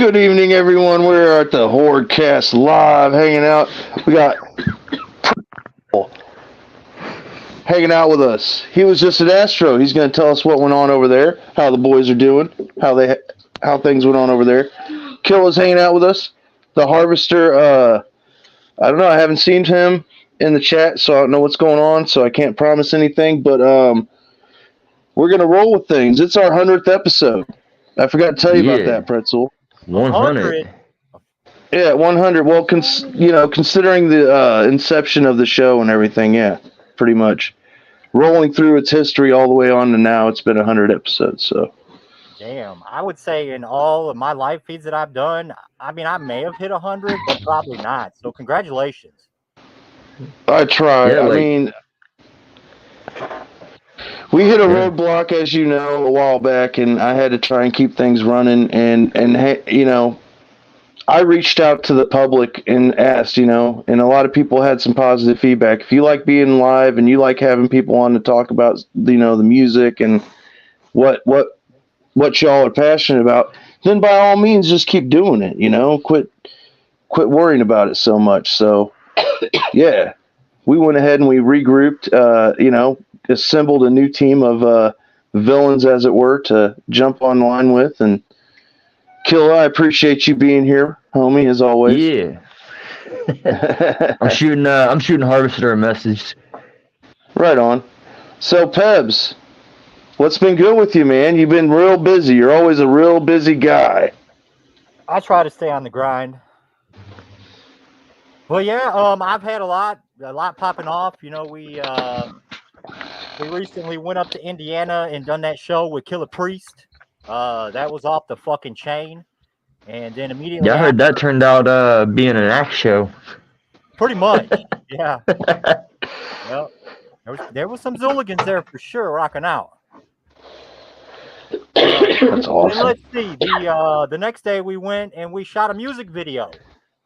Good evening, everyone. We're at the Hordecast live, hanging out. We got PRETXUL hanging out with us. He was just at Astro. He's going to tell us what went on over there, how the boys are doing, how things went on over there. Killa's hanging out with us. The Harvester. I don't know. I haven't seen him in the chat, so I don't know what's going on. So I can't promise anything. But we're going to roll with things. It's our 100th episode. I forgot to tell you about that, PRETXUL. 100. Yeah, 100. Well, considering the inception of the show and everything, yeah, pretty much. Rolling through its history all the way on to now, it's been 100 episodes. So, damn, I would say in all of my live feeds that I've done, I mean, I may have hit 100, but probably not. So, congratulations. I tried. Yeah, I mean, we hit a roadblock, as you know, a while back, and I had to try and keep things running. And I reached out to the public and asked, and a lot of people had some positive feedback. If you like being live and you like having people on to talk about, the music and what y'all are passionate about, then by all means, just keep doing it. Quit worrying about it so much. So, yeah, we went ahead and we regrouped. Assembled a new team of villains, as it were, to jump online with. And Killa, I appreciate you being here, homie, as always. Yeah. I'm shooting Harvester a message. Right on. So, Pebs, what's been good with you, man? You've been real busy. You're always a real busy guy. I try to stay on the grind. Well, yeah, I've had a lot popping off. We recently went up to Indiana and done that show with Killer Priest. That was off the fucking chain. And then immediately I heard that turned out being an act show. Pretty much, yeah. Well, there was some Zooligans there for sure rocking out. That's awesome. And let's see. The next day we went and we shot a music video.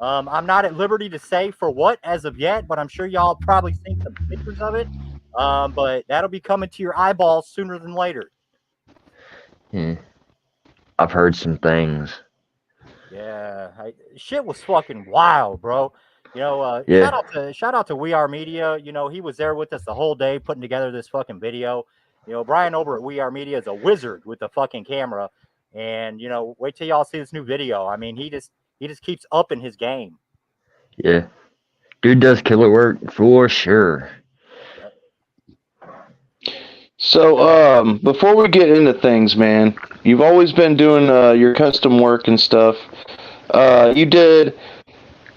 I'm not at liberty to say for what as of yet, but I'm sure y'all probably seen some pictures of it. But that'll be coming to your eyeballs sooner than later. I've heard some things. Yeah, shit was fucking wild, bro. Shout out to We Are Media. He was there with us the whole day putting together this fucking video. Brian over at We Are Media is a wizard with the fucking camera. And wait till y'all see this new video. I mean, he just keeps upping his game. Yeah, dude does killer work for sure. So, before we get into things, man, you've always been doing your custom work and stuff. You did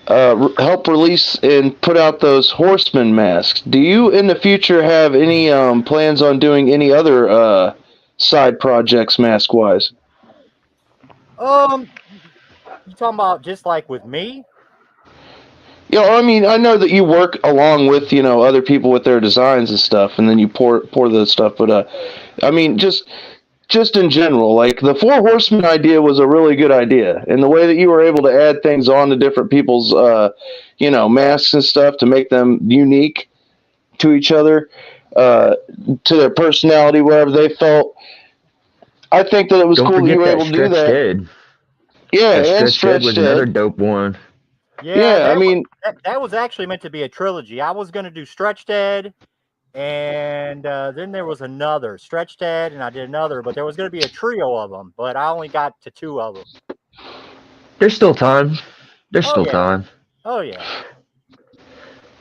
help release and put out those Horseman masks. Do you, in the future, have any plans on doing any other side projects mask-wise? You talking about just like with me? I mean, I know that you work along with, other people with their designs and stuff, and then you pour the stuff, but, I mean, just in general, like, the Four Horsemen idea was a really good idea, and the way that you were able to add things on to different people's, masks and stuff to make them unique to each other, to their personality, wherever they felt, I think that it was cool that you were able to do that. Dead. Yeah, and Stretch Dead was another dope one. Yeah, that was actually meant to be a trilogy. I was going to do Stretch Dead, and then there was another Stretch Dead, and I did another, but there was going to be a trio of them, but I only got to 2 of them. There's still time. Time. Oh yeah.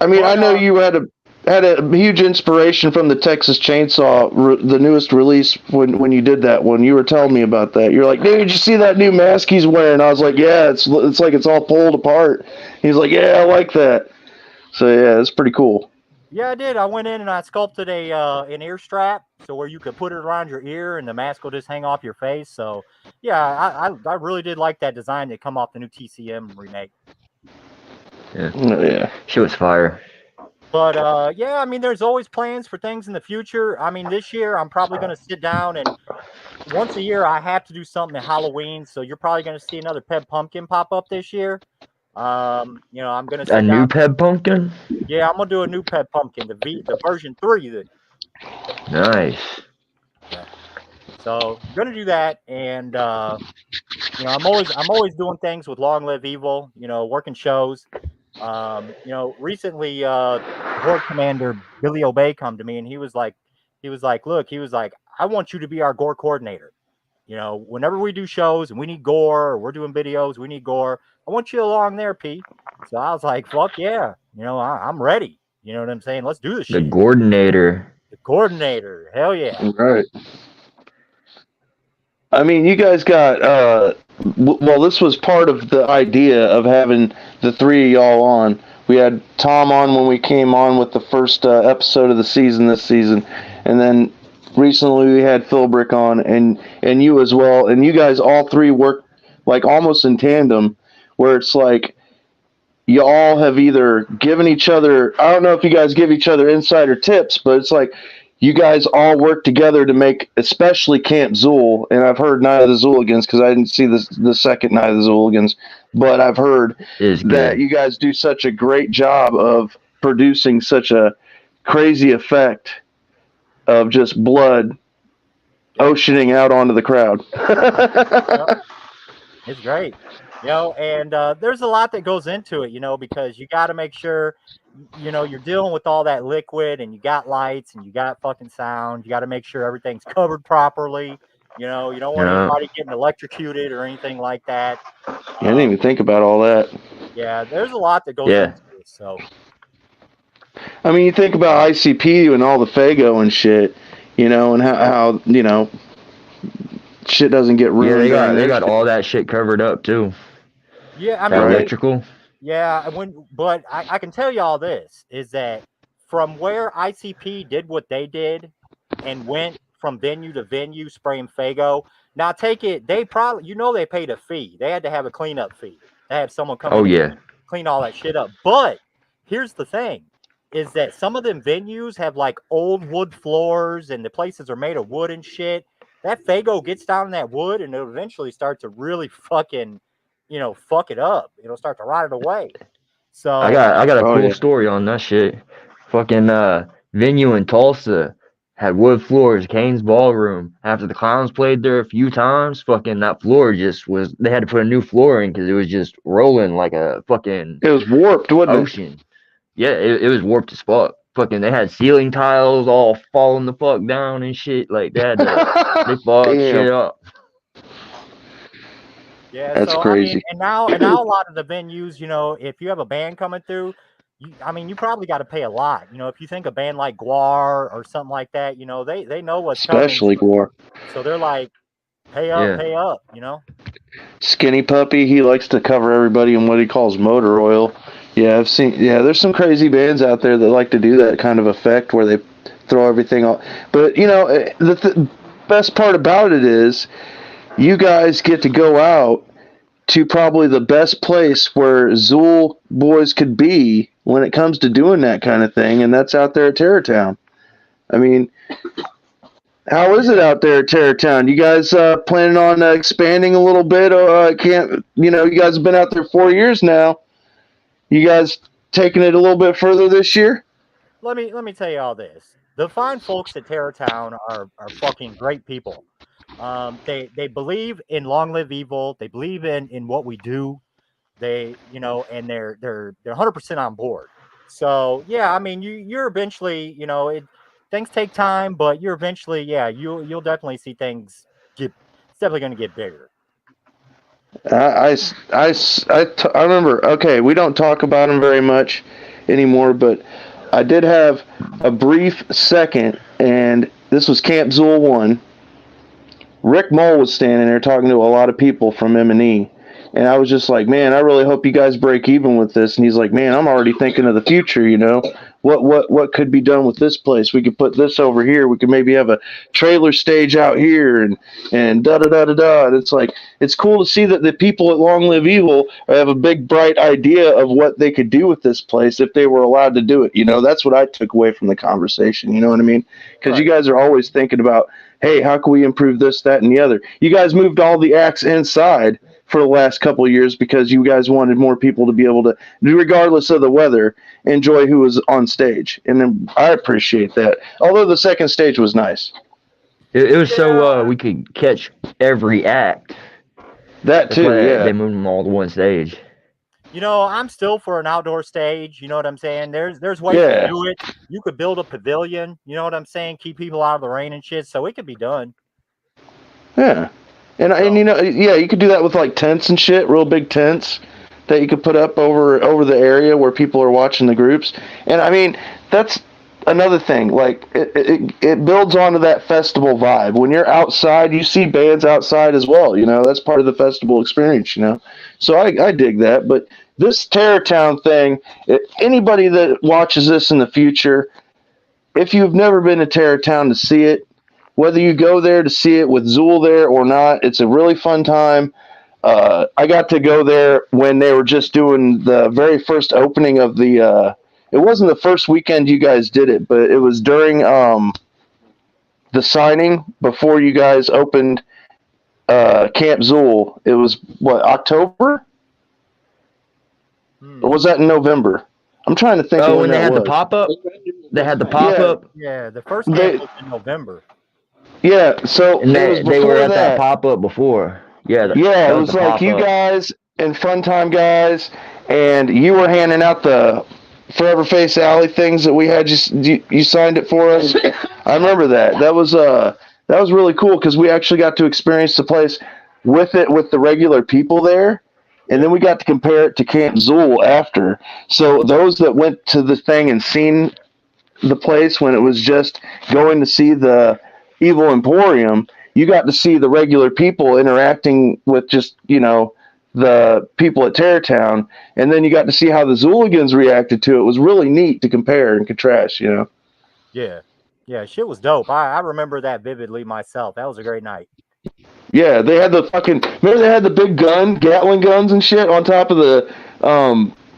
I mean, I know you had a huge inspiration from the Texas Chainsaw, the newest release. When you did that one, you were telling me about that. You're like, dude, did you see that new mask he's wearing? I was like, yeah, it's like it's all pulled apart. He's like, yeah, I like that. So yeah, it's pretty cool. Yeah, I did. I went in and I sculpted an ear strap, so where you could put it around your ear and the mask will just hang off your face. So yeah, I really did like that design that come off the new TCM remake. Yeah, she was fire. But, yeah, I mean, there's always plans for things in the future. I mean, this year I'm probably going to sit down and once a year I have to do something at Halloween. So you're probably going to see another Peb Pumpkin pop up this year. I'm going to sit down. New Peb Pumpkin? Yeah, I'm going to do a new Peb Pumpkin, the version 3. Nice. Yeah. So gonna do that, and you know, I'm always doing things with Long Live Evil. You know, working shows. You know, recently, Horde Commander Billy Obey come to me, and he was like, look, he was like, I want you to be our gore coordinator. You know, whenever we do shows and we need gore, or we're doing videos, we need gore. I want you along there, P. So I was like, fuck yeah, you know, I'm ready. You know what I'm saying? Let's do this The shit. coordinator. The coordinator, hell yeah. Right. I mean, you guys got well, this was part of the idea of having the three of y'all on. We had Tom on when we came on with the first episode of the season this season, and then recently we had Philbrick on, and you as well. And you guys all three work like almost in tandem, where it's like you all have either given each other, I don't know if you guys give each other insider tips, but it's like you guys all work together to make, especially Camp Zool, and I've heard Night of the Zooligans because I didn't see the second Night of the Zooligans, but I've heard that you guys do such a great job of producing such a crazy effect of just blood oceaning out onto the crowd. It's great. You know, and there's a lot that goes into it, you know, because you got to make sure, you know, you're dealing with all that liquid, and you got lights, and you got fucking sound. You got to make sure everything's covered properly. You know, you don't want anybody getting electrocuted or anything like that. I didn't even think about all that. Yeah, there's a lot that goes into it. So, I mean, you think about ICP and all the Fago and shit, you know, and how you know, shit doesn't get ruined. Yeah, they got all that shit covered up too. Yeah, I mean, electrical. Yeah, but I can tell you all this is that from where ICP did what they did and went from venue to venue spraying Fago. Now take it, they probably, you know, they paid a fee. They had to have a cleanup fee. They had someone come in and clean all that shit up. But here's the thing, is that some of them venues have like old wood floors, and the places are made of wood and shit. That Fago gets down in that wood, and it'll eventually start to really fucking, you know, fuck it up. It'll start to rot it away. So I got a cool story on that shit. Fucking venue in Tulsa had wood floors, Kane's Ballroom. After the Clowns played there a few times, fucking that floor just was, they had to put a new floor in because it was just rolling like a fucking, it was warped, wasn't ocean. It? Yeah, it was warped as fuck. Fucking, they had ceiling tiles all falling the fuck down and shit. Like, they had to, they fucked shit up. Yeah, that's so, crazy. I mean, and now a lot of the venues, you know, if you have a band coming through, you probably got to pay a lot. You know, if you think a band like Guar or something like that, you know, they know what's especially coming. Guar. So they're like, pay up, you know. Skinny Puppy, he likes to cover everybody in what he calls motor oil. Yeah, I've seen. Yeah, there's some crazy bands out there that like to do that kind of effect where they throw everything off. But you know, the best part about it is you guys get to go out to probably the best place where Zool boys could be when it comes to doing that kind of thing, and that's out there at Terrortown. I mean, how is it out there at Terrortown? You guys planning on expanding a little bit? You know, you guys have been out there 4 years now. You guys taking it a little bit further this year? Let me tell you all this. The fine folks at Terrortown are fucking great people. They believe in Long Live Evil. They believe in what we do. They, you know, and they're 100% on board. So yeah, I mean, you're eventually, you know, things take time, but you're eventually, yeah, you'll definitely see things it's definitely going to get bigger. I remember. Okay, we don't talk about them very much anymore, but I did have a brief second, and this was Camp Zool 1. Rick Mole was standing there talking to a lot of people from M&E, and I was just like, man, I really hope you guys break even with this. And he's like, man, I'm already thinking of the future, you know. What could be done with this place? We could put this over here. We could maybe have a trailer stage out here and da-da-da-da-da. And it's like, it's cool to see that the people at Long Live Evil have a big, bright idea of what they could do with this place if they were allowed to do it. You know, that's what I took away from the conversation. You know what I mean? Because you guys are always thinking about, hey, how can we improve this, that, and the other? You guys moved all the acts inside for the last couple of years because you guys wanted more people to be able to, regardless of the weather, enjoy who was on stage. And then I appreciate that. Although the second stage was nice. It was so we could catch every act. That That's too, why yeah. they moved them all to one stage. You know, I'm still for an outdoor stage. You know what I'm saying? There's ways to Yeah. do it. You could build a pavilion. You know what I'm saying? Keep people out of the rain and shit. So it could be done. Yeah. And So, you know, yeah, you could do that with like tents and shit, real big tents that you could put up over the area where people are watching the groups. And I mean, that's another thing. Like it builds onto that festival vibe. When you're outside, you see bands outside as well. You know, that's part of the festival experience. You know, so I dig that. But this Terror Town thing, anybody that watches this in the future, if you've never been to Terror Town to see it, whether you go there to see it with Zool there or not, it's a really fun time. I got to go there when they were just doing the very first opening of the. It wasn't the first weekend you guys did it, but it was during the signing before you guys opened Camp Zool. It was what, October? Or was that in November? I'm trying to think of when they that had was. the pop up. They had the pop up. yeah, the first camp was in November. Yeah, so And it was they were before at that pop up before. Yeah, Yeah, that it was the like you pop-up. guys and Fun Time guys, and you were handing out the Forever Face Alley things that we had. You signed it for us. I remember that. That was really cool because we actually got to experience the place with the regular people there, and then we got to compare it to Camp Zool after. So those that went to the thing and seen the place when it was just going to see the Evil Emporium, you got to see the regular people interacting with just, you know, the people at Terror Town, and then you got to see how the Zooligans reacted to it. It was really neat to compare and contrast, you know. Yeah, shit was dope. I remember that vividly myself. That was a great night. Yeah, they had the fucking, remember they had the big Gatling guns and shit on top of the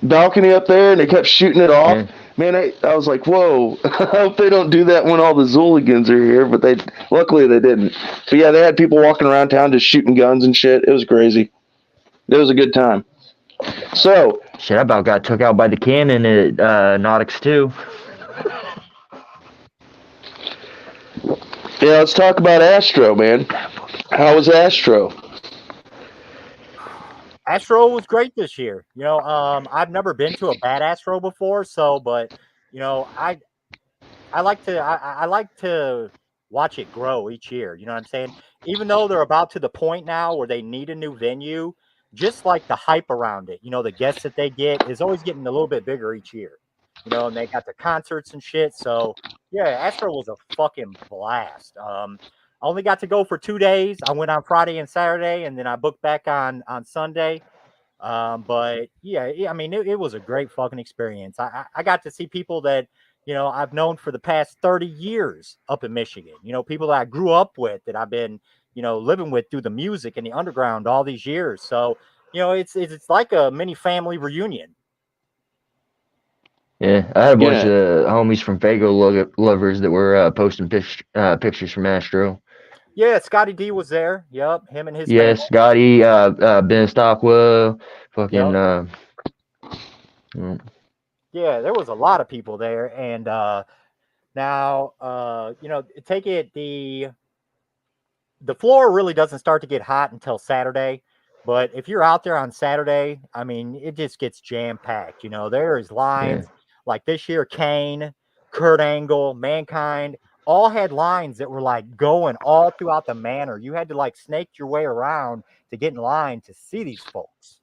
balcony up there, and they kept shooting it off. Yeah. Man, I was like, whoa, I hope they don't do that when all the Zooligans are here, but luckily they didn't. But yeah, they had people walking around town just shooting guns and shit. It was crazy. It was a good time. So, Shit, I about got took out by the cannon at Nautics 2. yeah, let's talk about Astro, man. How was Astro? Astro was great this year. You know, I've never been to a bad Astro before, but you know, I like to watch it grow each year. You know what I'm saying? Even though they're about to the point now where they need a new venue, just like the hype around it, you know, the guests that they get is always getting a little bit bigger each year. You know, and they got the concerts and shit. So yeah, Astro was a fucking blast. I only got to go for 2 days. I went on Friday and Saturday, and then I booked back on Sunday. But yeah, I mean, it was a great fucking experience. I got to see people that, you know, I've known for the past 30 years up in Michigan. You know, people that I grew up with, that I've been, you know, living with through the music and the underground all these years. So, you know, it's like a mini family reunion. Yeah, I had a bunch of homies from Fago lovers that were posting pictures from Astro. Yeah, Scotty D was there. Yep, him and his Yeah, family. Scotty, Ben Stockwell, fucking. Yeah, there was a lot of people there, and now you know, take it the floor really doesn't start to get hot until Saturday. But if you're out there on Saturday, I mean, it just gets jam packed. You know, there is lines like this year. Kane, Kurt Angle, Mankind all had lines that were like going all throughout the manor. You had to like snake your way around to get in line to see these folks.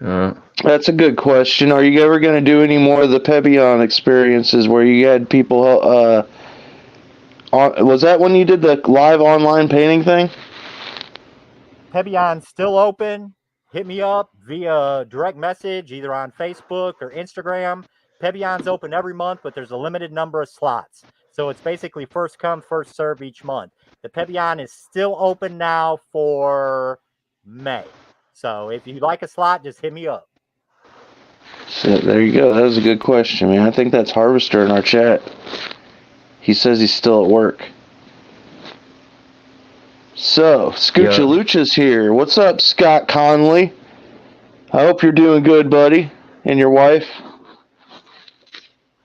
That's a good question. Are you ever going to do any more of the Pebion experiences where you had people? Was that when you did the live online painting thing? Pebion's still open. Hit me up via direct message, either on Facebook or Instagram. Pebion's open every month, but there's a limited number of slots. So it's basically first come, first serve each month. The Pebion is still open now for May. So if you'd like a slot, just hit me up. So there you go. That was a good question, man. I think that's Harvester in our chat. He says he's still at work. So, Scoochalucha's here. What's up, Scott Conley? I hope you're doing good, buddy, and your wife.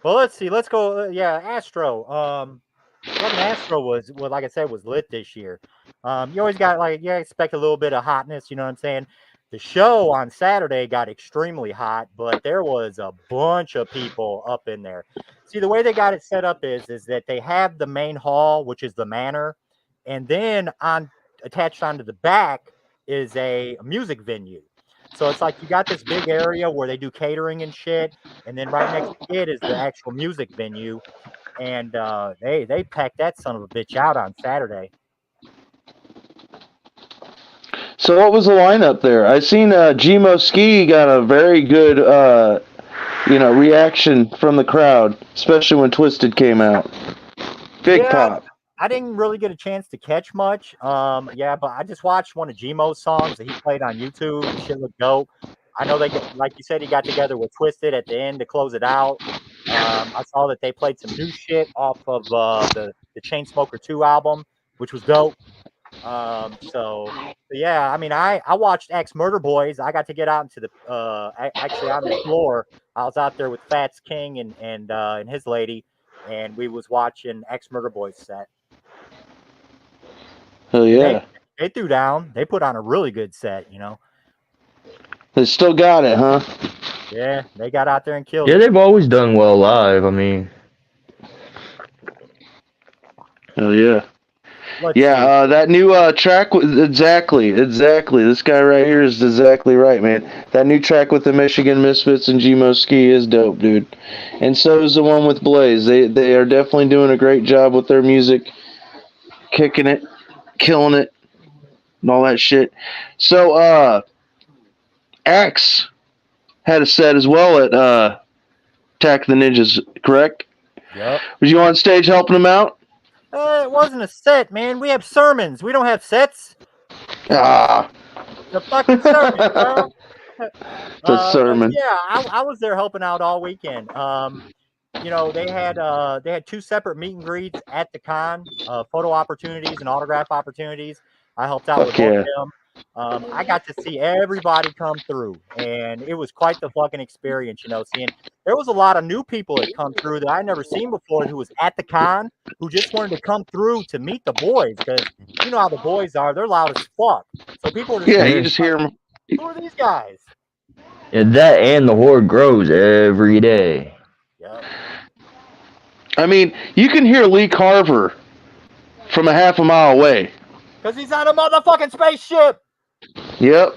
Well, let's see. Let's go. Yeah, Astro. fucking Astro was, well, like I said, was lit this year. You always got like, yeah, expect a little bit of hotness. You know what I'm saying? The show on Saturday got extremely hot, but there was a bunch of people up in there. See, the way they got it set up is that they have the main hall, which is the manor, and then on attached onto the back is a music venue. So it's like you got this big area where they do catering and shit, and then right next to it is the actual music venue, and they packed that son of a bitch out on Saturday. So what was the lineup there? I seen Gmo Ski got a very good reaction from the crowd, especially when Twisted came out. Big pop. I didn't really get a chance to catch much. Yeah, but I just watched one of Gmo's songs that he played on YouTube. The shit looked dope. I know like you said, he got together with Twisted at the end to close it out. I saw that they played some new shit off of the Chainsmoker 2 album, which was dope. So yeah, I mean, I watched Ex Murder Boys. I got to get out into the actually on the floor. I was out there with Fats King and his lady, and we was watching Ex Murder Boys set. Oh yeah, they threw down. They put on a really good set, you know. They still got it, huh? Yeah, they got out there and killed it. Yeah, they've always done well live. I mean, oh yeah. Let's see. That new track exactly. This guy right here is exactly right, man. That new track with the Michigan Misfits and Gmo Ski is dope, dude. And so is the one with Blaze. They are definitely doing a great job with their music, kicking it, killing it, and all that shit. So Axe had a set as well at Attack of the Ninjas, correct? Yep. Was you on stage helping them out? It wasn't a set, man. We have sermons. We don't have sets. Ah. The fucking sermon, bro. The sermon. Yeah, I was there helping out all weekend. You know, they had two separate meet and greets at the con, photo opportunities and autograph opportunities. I helped out with both of them. I got to see everybody come through, and it was quite the fucking experience, you know, seeing there was a lot of new people that come through that I never seen before who was at the con, who just wanted to come through to meet the boys, because you know how the boys are, they're loud as fuck. So people are just you just hear them. Who are these guys? And that and the horde grows every day. Yep. I mean, you can hear Lee Carver from a half a mile away. Because he's on a motherfucking spaceship. Yep.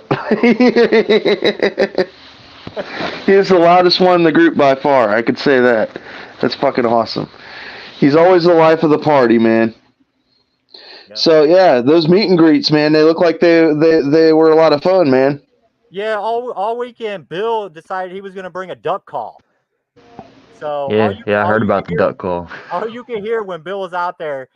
He's the loudest one in the group by far. I could say that. That's fucking awesome. He's always the life of the party, man. Yep. So yeah, those meet and greets, man, they look like they were a lot of fun, man. Yeah, all weekend, Bill decided he was going to bring a duck call. So I heard about the duck call. All you can hear when Bill was out there,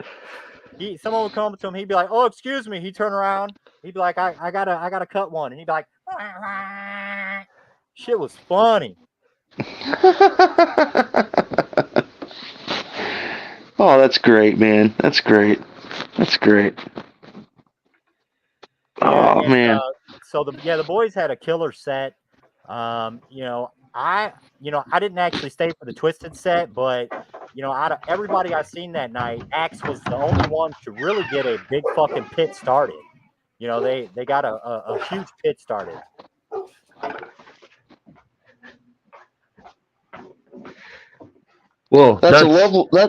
someone would come to him. He'd be like, "Oh, excuse me." He'd turn around. He'd be like, "I gotta cut one," and he'd be like, "Shit was funny." Oh, that's great, man. That's great. Oh man. So the boys had a killer set. You know, I didn't actually stay for the Twisted set, but you know, out of everybody I seen that night, Axe was the only one to really get a big fucking pit started. You know, they got a huge pit started. Well, that's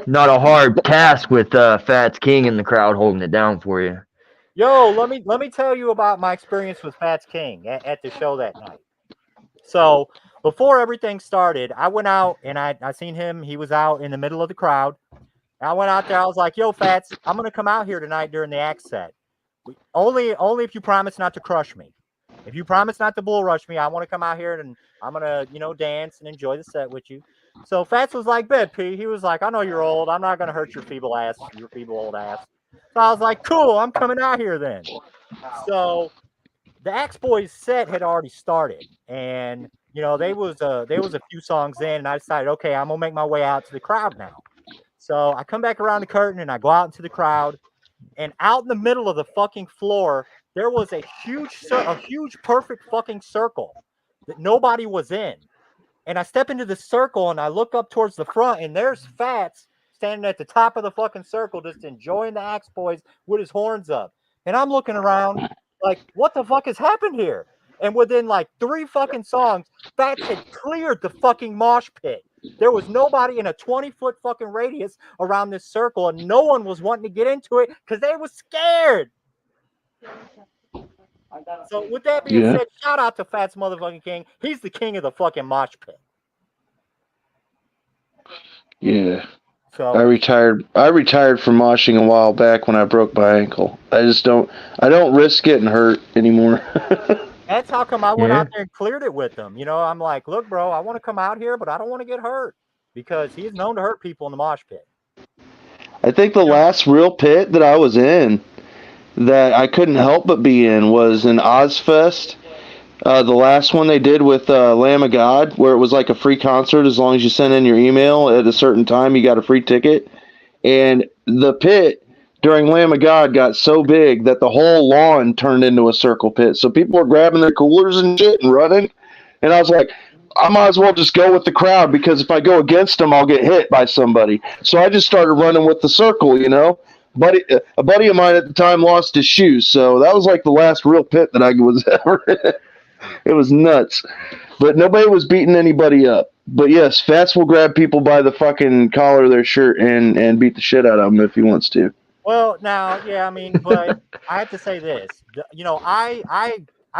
not a hard task with Fats King in the crowd holding it down for you. Yo, let me tell you about my experience with Fats King at the show that night. So before everything started, I went out and I seen him. He was out in the middle of the crowd. I went out there. I was like, "Yo, Fats, I'm gonna come out here tonight during the Axe set. Only if you promise not to crush me. If you promise not to bull rush me, I want to come out here and I'm gonna, you know, dance and enjoy the set with you." So Fats was like, "Bet, P." He was like, "I know you're old. I'm not gonna hurt your feeble old ass." So I was like, "Cool, I'm coming out here then." So the Axe Boys set had already started, and you know, there was a few songs in, and I decided, okay, I'm gonna make my way out to the crowd now. So I come back around the curtain and I go out into the crowd, and out in the middle of the fucking floor, there was a huge perfect fucking circle that nobody was in. And I step into the circle and I look up towards the front, and there's Fats standing at the top of the fucking circle, just enjoying the Axe Boys with his horns up. And I'm looking around like, what the fuck has happened here? And within like 3 fucking songs, Fats had cleared the fucking mosh pit. There was nobody in a 20-foot fucking radius around this circle, and no one was wanting to get into it because they were scared. So with that being said, shout out to Fats motherfucking King. He's the king of the fucking mosh pit. Yeah. So I retired from moshing a while back when I broke my ankle. I don't risk getting hurt anymore. That's how come I went out there and cleared it with him. You know, I'm like, look, bro, I want to come out here, but I don't want to get hurt because he's known to hurt people in the mosh pit. I think the last real pit that I was in that I couldn't help but be in was in Ozfest. The last one they did with Lamb of God, where it was like a free concert. As long as you sent in your email at a certain time, you got a free ticket. And the pit during Lamb of God got so big that the whole lawn turned into a circle pit. So people were grabbing their coolers and shit and running. And I was like, I might as well just go with the crowd because if I go against them, I'll get hit by somebody. So I just started running with the circle, you know. A buddy of mine at the time lost his shoes. So that was like the last real pit that I was ever in. It was nuts. But nobody was beating anybody up. But yes, Fats will grab people by the fucking collar of their shirt and beat the shit out of them if he wants to. Well, now, yeah, I mean, but I have to say this. You know, I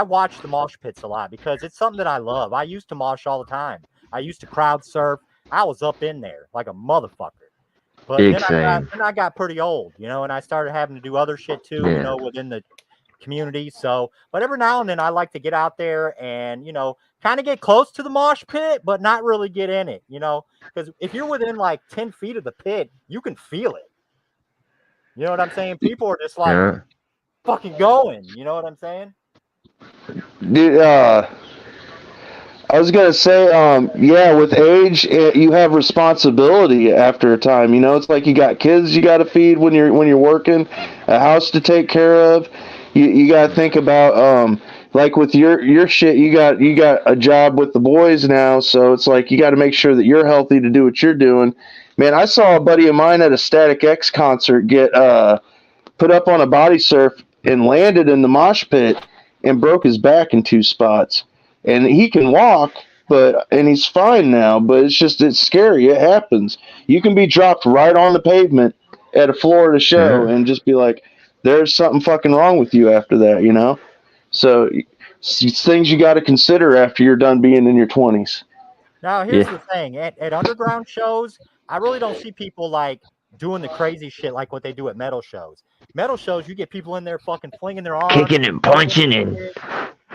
watch the mosh pits a lot because it's something that I love. I used to mosh all the time. I used to crowd surf. I was up in there like a motherfucker. But then I got pretty old, you know, and I started having to do other shit too, you know, within the community. So, but every now and then I like to get out there and, you know, kind of get close to the mosh pit, but not really get in it, you know, because if you're within like 10 feet of the pit, you can feel it. You know what I'm saying? People are just like fucking going. You know what I'm saying? Dude, I was gonna say, yeah, with age, you have responsibility after a time. You know, it's like you got kids you got to feed when you're working, a house to take care of. You got to think about, like with your shit, you got a job with the boys now, so it's like you got to make sure that you're healthy to do what you're doing. Man, I saw a buddy of mine at a Static X concert get put up on a body surf and landed in the mosh pit and broke his back in 2 spots. And he can walk, and he's fine now, but it's scary. It happens. You can be dropped right on the pavement at a Florida show and just be like, there's something fucking wrong with you after that, you know? So it's things you got to consider after you're done being in your 20s. Now, here's the thing. At underground shows, I really don't see people like doing the crazy shit like what they do at metal shows. Metal shows, you get people in there fucking flinging their arms. Kicking and punching and...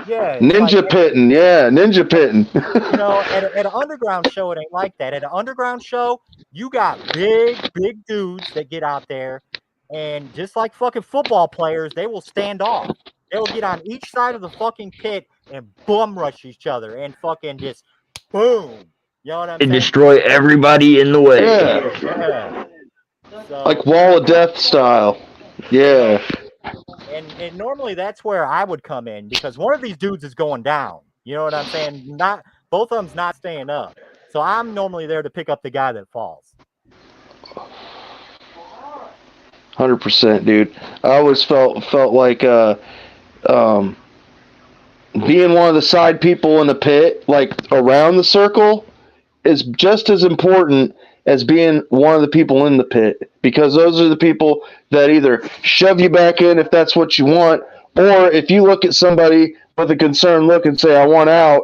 Yeah, ninja pitting. You know, at an underground show, it ain't like that. At an underground show, you got big dudes that get out there, and just like fucking football players, they will stand off. They will get on each side of the fucking pit and bum rush each other and fucking just boom. You know what I'm saying? And destroy everybody in the way. Yeah. So, like Wall of Death style. Yeah. And normally that's where I would come in because one of these dudes is going down. You know what I'm saying? Not both of them's not staying up. So I'm normally there to pick up the guy that falls. 100%, dude. I always felt like being one of the side people in the pit, like around the circle, is just as important as being one of the people in the pit, because those are the people that either shove you back in if that's what you want, or if you look at somebody with a concerned look and say, I want out,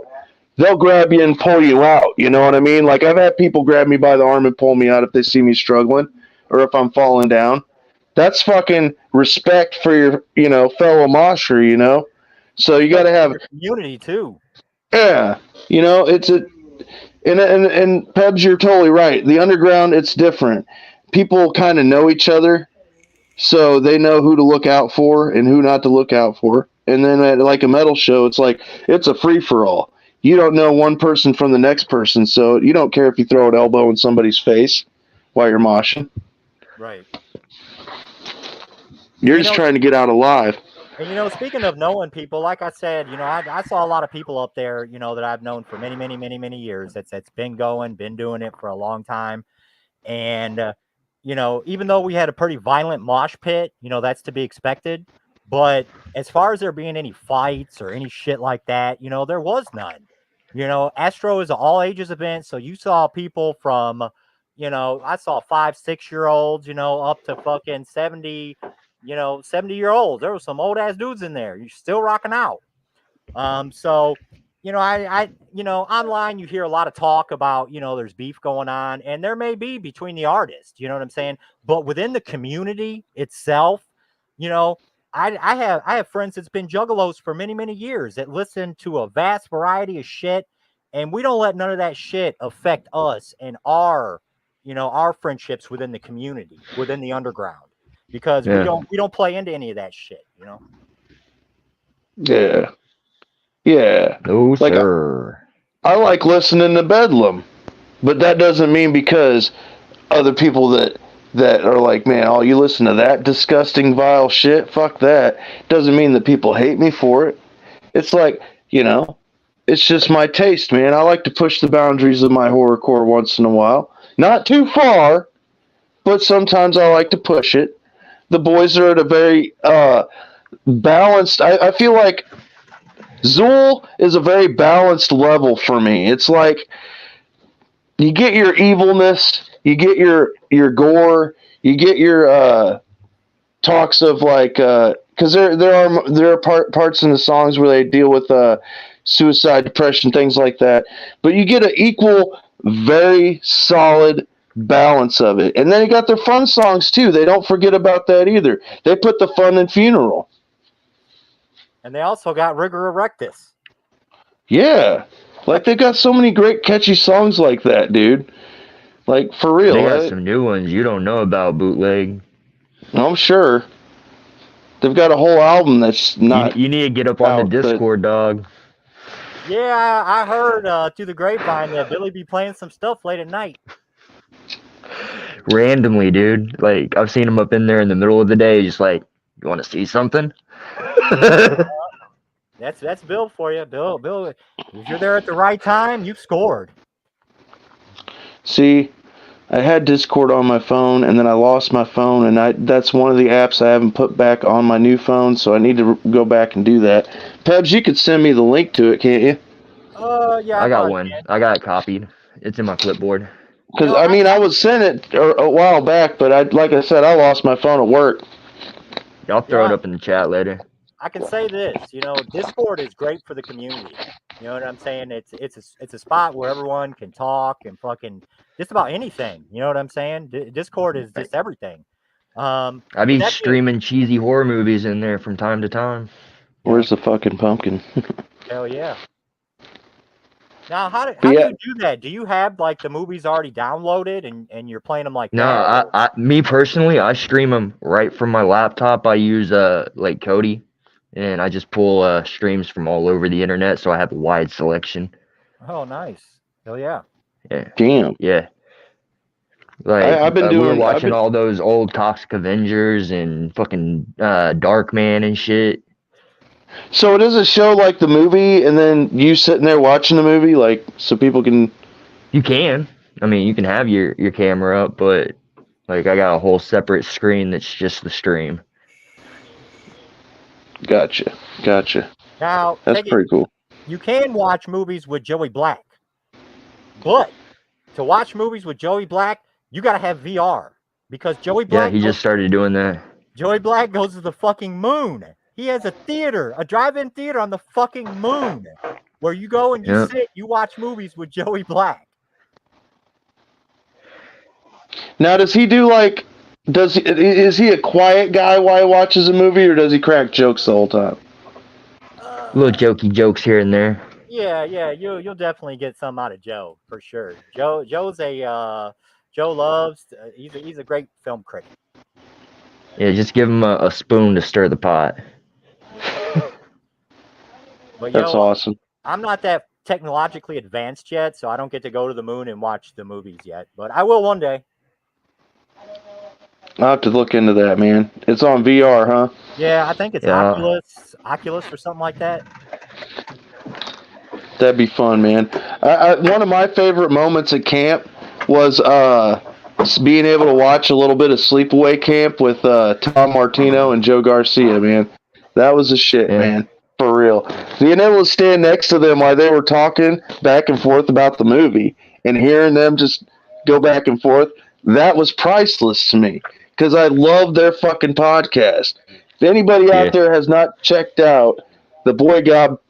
they'll grab you and pull you out. You know what I mean? Like, I've had people grab me by the arm and pull me out if they see me struggling or if I'm falling down. That's fucking respect for your, you know, fellow mosher, you know? So you got to have community too. Yeah. You know, it's a, and Pebs, you're totally right. The underground, it's different. People kind of know each other, so they know who to look out for and who not to look out for. And then at like a metal show, it's like, it's a free-for-all. You don't know one person from the next person, so you don't care if you throw an elbow in somebody's face while you're moshing. Right. You're just trying to get out alive. And, you know, speaking of knowing people, like I said, you know, I saw a lot of people up there, you know, that I've known for many years. That's been doing it for a long time. And you know, even though we had a pretty violent mosh pit, you know, that's to be expected. But as far as there being any fights or any shit like that, you know, there was none. You know, Astro is an all ages event. So you saw people from, you know, I saw 5, 6 year olds, you know, up to fucking 70, you know, 70-year-olds. There was some old ass dudes in there. You're still rocking out. So, you know, you know, online you hear a lot of talk about, you know, there's beef going on, and there may be between the artists, you know what I'm saying? But within the community itself, you know, I have friends that's been juggalos for many, many years that listen to a vast variety of shit, and we don't let none of that shit affect us and our, you know, our friendships within the community, within the underground, because we don't play into any of that shit, you know? Yeah. Yeah. No, Like, sir. I like listening to Bedlam, but that doesn't mean because other people that are like, man, oh, you listen to that disgusting, vile shit, fuck that. Doesn't mean that people hate me for it. It's like, you know, it's just my taste, man. I like to push the boundaries of my horrorcore once in a while. Not too far, but sometimes I like to push it. The boys are at a very balanced. I feel like Zool is a very balanced level for me. It's like you get your evilness, you get your gore, you get your talks of like because there are parts in the songs where they deal with suicide, depression, things like that. But you get an equal, very solid balance of it. And then you got their fun songs too. They don't forget about that either. They put the fun in Funeral. And they also got Rigor Erectus. Yeah. Like, they got so many great, catchy songs like that, dude. Like, for real. They got some new ones you don't know about, Bootleg. I'm sure. They've got a whole album that's not... You need to get up on the Discord, dog. Yeah, I heard through the grapevine that Billy be playing some stuff late at night. Randomly, dude. Like, I've seen him up in there in the middle of the day, just like, you want to see something? That's Bill for you. Bill, if you're there at the right time, you've scored. See, I had Discord on my phone, and then I lost my phone, and that's one of the apps I haven't put back on my new phone, so I need to go back and do that. Pebs, you could send me the link to it, can't you? Yeah. I got one. I got it copied. It's in my clipboard. Because, I mean, I was sent it a while back, but like I said, I lost my phone at work. I'll throw it up in the chat later. I can say this, you know, Discord is great for the community. You know what I'm saying? It's a spot where everyone can talk and fucking just about anything. You know what I'm saying? Discord is just everything. I be streaming cheesy horror movies in there from time to time. Where's the fucking pumpkin? Hell yeah. Now, how do you do that? Do you have like the movies already downloaded and you're playing them like that? No, me personally, I stream them right from my laptop. I use like Kodi, and I just pull streams from all over the internet, so I have a wide selection. Oh, nice. Hell yeah. Yeah. Damn. Yeah. Like I've been doing. We were watching all those old Toxic Avengers and fucking Darkman and shit. So it is a show like the movie, and then you sitting there watching the movie, like, so people can... You can. I mean, you can have your camera up, but, like, I got a whole separate screen that's just the stream. Gotcha. Now, that's pretty cool. You can watch movies with Joey Black, but to watch movies with Joey Black, you got to have VR, because Joey Black... Yeah, he just started doing that. Joey Black goes to the fucking moon. He has a theater, a drive-in theater on the fucking moon, where you go and you sit, you watch movies with Joey Black. Now, does he do like? Is he a quiet guy while he watches a movie, or does he crack jokes the whole time? Little jokey jokes here and there. Yeah, you'll definitely get some out of Joe for sure. Joe loves. He's a great film critic. Yeah, just give him a spoon to stir the pot. But, that's awesome. I'm not that technologically advanced yet, so I don't get to go to the moon and watch the movies yet. But I will one day. I'll have to look into that, man. It's on VR, huh? Yeah, I think it's Oculus or something like that. That'd be fun, man. One of my favorite moments at camp was being able to watch a little bit of Sleepaway Camp with Tom Martino and Joe Garcia, man. That was the shit, man. For real. Being able to stand next to them while they were talking back and forth about the movie and hearing them just go back and forth, that was priceless to me because I love their fucking podcast. If anybody out there has not checked out the Boy Gob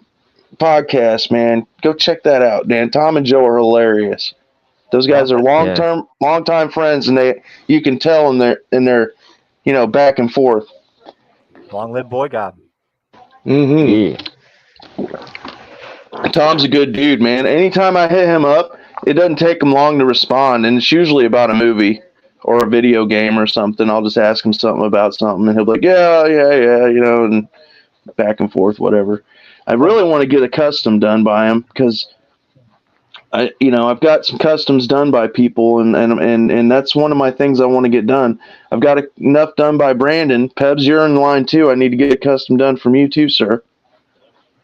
podcast, man, go check that out, man. Tom and Joe are hilarious. Those guys are long-time friends, and you can tell in their back and forth. Long live Boy Gob. Mm-hmm. Yeah. Tom's a good dude, man. Anytime I hit him up, it doesn't take him long to respond, and it's usually about a movie or a video game or something. I'll just ask him something about something, and he'll be like, yeah, and back and forth, whatever. I really want to get a custom done by him because I've got some customs done by people, and that's one of my things I want to get done. I've got enough done by Brandon. Pebs, you're in line too. I need to get a custom done from you too, sir.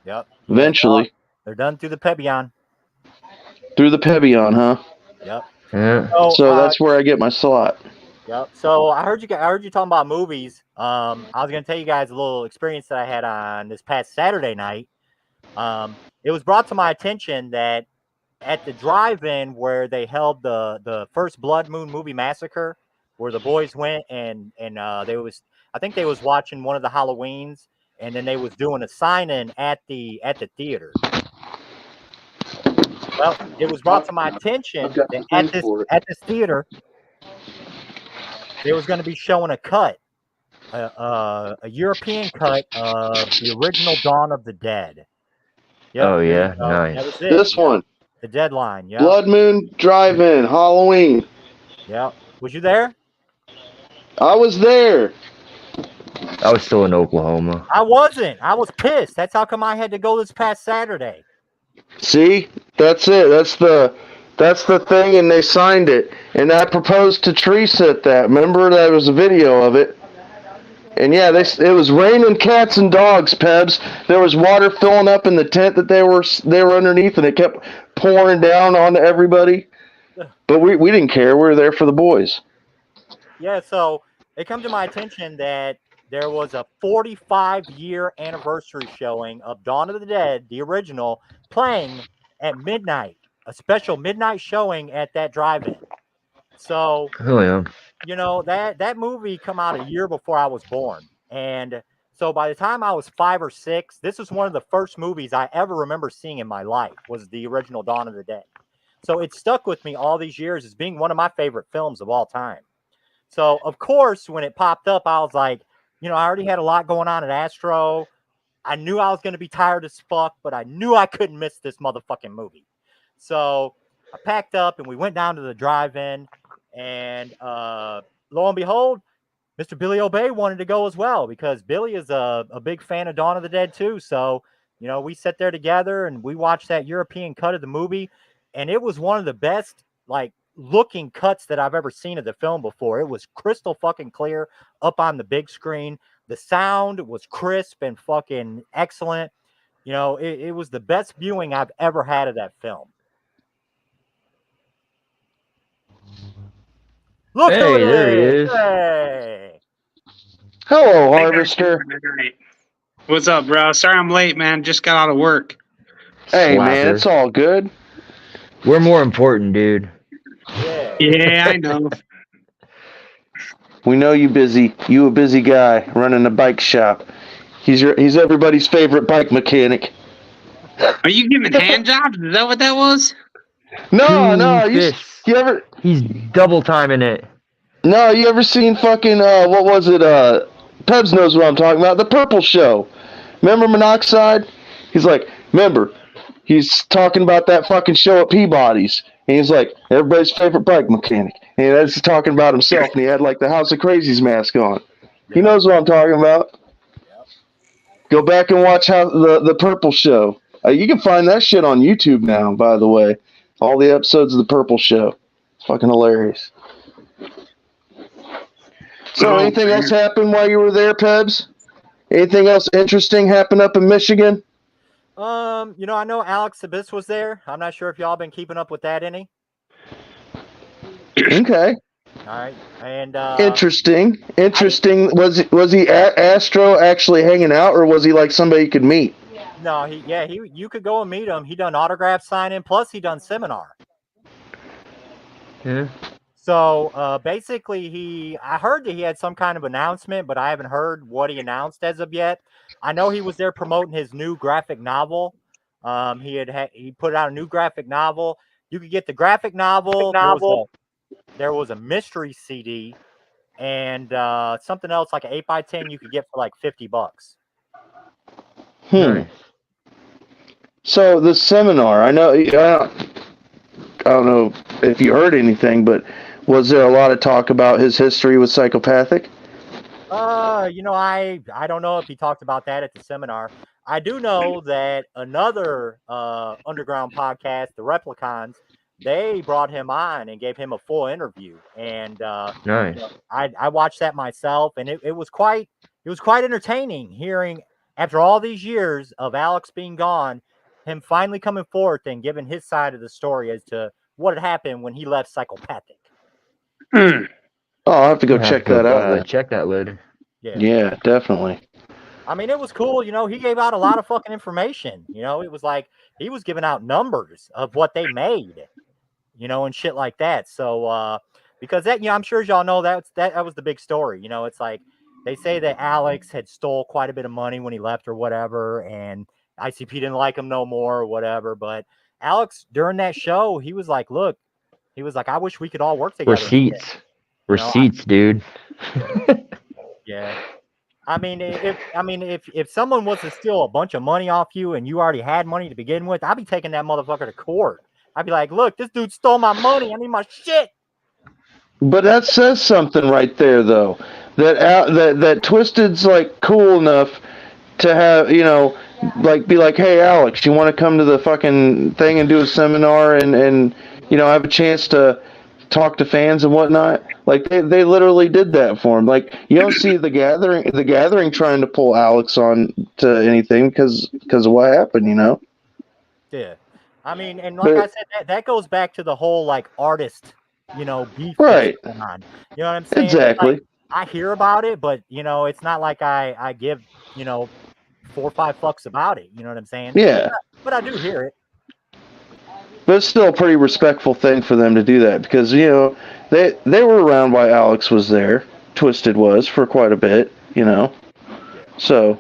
Yep. Eventually. They're done through the Pebion. Through the Pebion, huh? Yep. Yeah. So that's where I get my slot. Yep. So I heard you talking about movies. I was going to tell you guys a little experience that I had on this past Saturday night. It was brought to my attention that at the drive-in where they held the first Blood Moon movie massacre, where the boys went and I think they was watching one of the Halloweens, and then they was doing a sign-in at the theater. Well, it was brought to my attention that at this theater, they was going to be showing a cut, a European cut of the original Dawn of the Dead. Yep. Oh yeah, nice. That was it. This one. The Deadline, yeah. Blood Moon Drive-In, Halloween. Yeah. Was you there? I was there. I was still in Oklahoma. I wasn't. I was pissed. That's how come I had to go this past Saturday. See? That's it. That's the thing, and they signed it. And I proposed to Teresa at that. Remember, there was a video of it. And yeah, it was raining cats and dogs, Pebs. There was water filling up in the tent that they were underneath, and it kept pouring down onto everybody. But we didn't care. We were there for the boys. Yeah, so it come to my attention that there was a 45-year anniversary showing of Dawn of the Dead, the original, playing at midnight. A special midnight showing at that drive-in. So, that movie come out a year before I was born. And so by the time I was 5 or 6, this was one of the first movies I ever remember seeing in my life, was the original Dawn of the Dead. So it stuck with me all these years as being one of my favorite films of all time. So, of course, when it popped up, I was like, I already had a lot going on at Astro. I knew I was going to be tired as fuck, but I knew I couldn't miss this motherfucking movie. So I packed up and we went down to the drive-in, and lo and behold, Mr. Billy Obey wanted to go as well because Billy is a big fan of Dawn of the Dead too. So, we sat there together and we watched that European cut of the movie, and it was one of the best, looking cuts that I've ever seen of the film before. It was crystal fucking clear up on the big screen. The sound was crisp and fucking excellent. It was the best viewing I've ever had of that film. Look, hey, there he is. Hey. Hello, Harvester. What's up, bro? Sorry I'm late, man. Just got out of work. Hey, man, it's all good. We're more important, dude. Yeah, I know. We know you busy. You a busy guy running a bike shop. He's everybody's favorite bike mechanic. Are you giving hand jobs? Is that what that was? No. You ever? He's double timing it. No, you ever seen fucking what was it? Pebs knows what I'm talking about. The Purple Show. Remember Monoxide? He's like, remember? He's talking about that fucking show at Peabody's. And he's like, everybody's favorite bike mechanic. And he's talking about himself, and he had the House of Crazies mask on. He knows what I'm talking about. Yep. Go back and watch the Purple Show. You can find that shit on YouTube now, by the way. All the episodes of the Purple Show. It's fucking hilarious. So anything else happened while you were there, Pebs? Anything else interesting happen up in Michigan? I know Alex Abyss was there. I'm not sure if y'all been keeping up with that any. Okay. All right, and Interesting. Was he Astro actually hanging out, or was he like somebody you could meet? no, you could go and meet him. He done autograph signing, plus he done seminar. Yeah. So basically, I heard that he had some kind of announcement, but I haven't heard what he announced as of yet. I know he was there promoting his new graphic novel. He put out a new graphic novel. You could get the graphic novel. There was a mystery CD and something else like an 8x10 you could get for like $50. Nice. So the seminar, I don't know if you heard anything, but was there a lot of talk about his history with Psychopathic? I don't know if he talked about that at the seminar. I do know that another underground podcast, the Replicons, they brought him on and gave him a full interview. And Nice. I watched that myself, and it was quite entertaining hearing after all these years of Alex being gone, him finally coming forth and giving his side of the story as to what had happened when he left Psychopathic. Oh, I'll have to go check that out. Check that later. Yeah, definitely. I mean, it was cool. He gave out a lot of fucking information. It was like he was giving out numbers of what they made, and shit like that. So, because that, I'm sure as y'all know that was the big story. It's like they say that Alex had stole quite a bit of money when he left or whatever, and ICP didn't like him no more or whatever. But Alex, during that show, he was like, look, I wish we could all work together. Receipts, dude. Yeah. I mean, if someone was to steal a bunch of money off you and you already had money to begin with, I'd be taking that motherfucker to court. I'd be like, look, this dude stole my money. I need my shit. But that says something right there, though. That Twisted's like cool enough to have, be like, hey, Alex, you want to come to the fucking thing and do a seminar and have a chance to talk to fans and whatnot. Like they literally did that for him. Like you don't see the gathering trying to pull Alex on to anything because of what happened, Yeah, I mean, and like I said, that goes back to the whole like artist, beef right going on. You know what I'm saying? Exactly. Like, I hear about it, but it's not like I give 4 or 5 fucks about it. You know what I'm saying? Yeah. But I do hear it. But it's still a pretty respectful thing for them to do that because, they were around while Alex was there. Twisted was for quite a bit, So,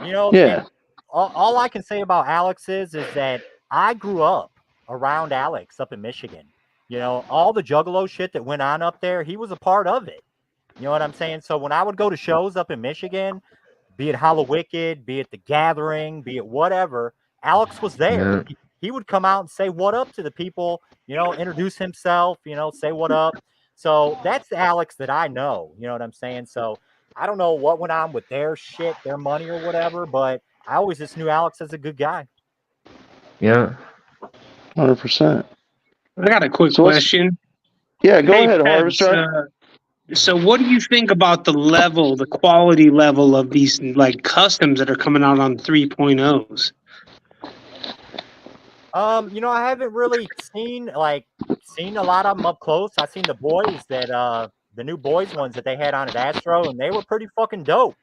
yeah. All I can say about Alex is that I grew up around Alex up in Michigan. All the Juggalo shit that went on up there, he was a part of it. You know what I'm saying? So when I would go to shows up in Michigan, be it Hallowicked, be it The Gathering, be it whatever, Alex was there. Yeah. He would come out and say what up to the people, introduce himself, say what up. So that's the Alex that I know. You know what I'm saying? So I don't know what went on with their shit, their money or whatever, but I always just knew Alex as a good guy. Yeah. 100%. I got a quick question. Yeah, go ahead, Pebs, Harvester. So what do you think about the quality level of these like customs that are coming out on 3.0s? I haven't really seen a lot of them up close. I've seen the boys that the new boys ones that they had on at Astro, and they were pretty fucking dope.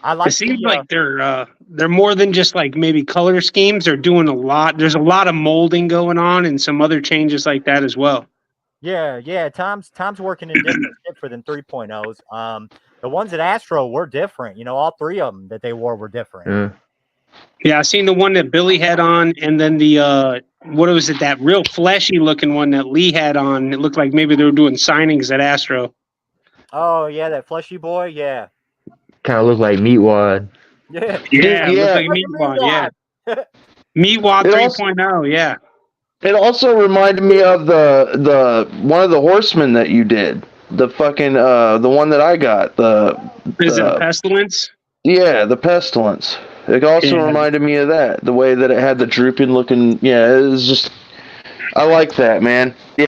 It seems like they're more than just like maybe color schemes. They're doing a lot. There's a lot of molding going on and some other changes like that as well. Yeah. Tom's working in different shit for them 3.0s. The ones at Astro were different. All 3 of them that they wore were different. Yeah, I seen the one that Billy had on, and then the what was it? That real fleshy looking one that Lee had on. It looked like maybe they were doing signings at Astro. Oh yeah, that fleshy boy. Yeah. Kind of looked like Meatwad. Yeah. Yeah, it looked like Meatwad. Yeah. Meatwad 3.0. Yeah. It also reminded me of the one of the horsemen that you did. The fucking the one that I got. Is it Pestilence? Yeah, the Pestilence. It also reminded me of that. The way that it had the drooping looking. Yeah, it was just. I like that, man. Yeah,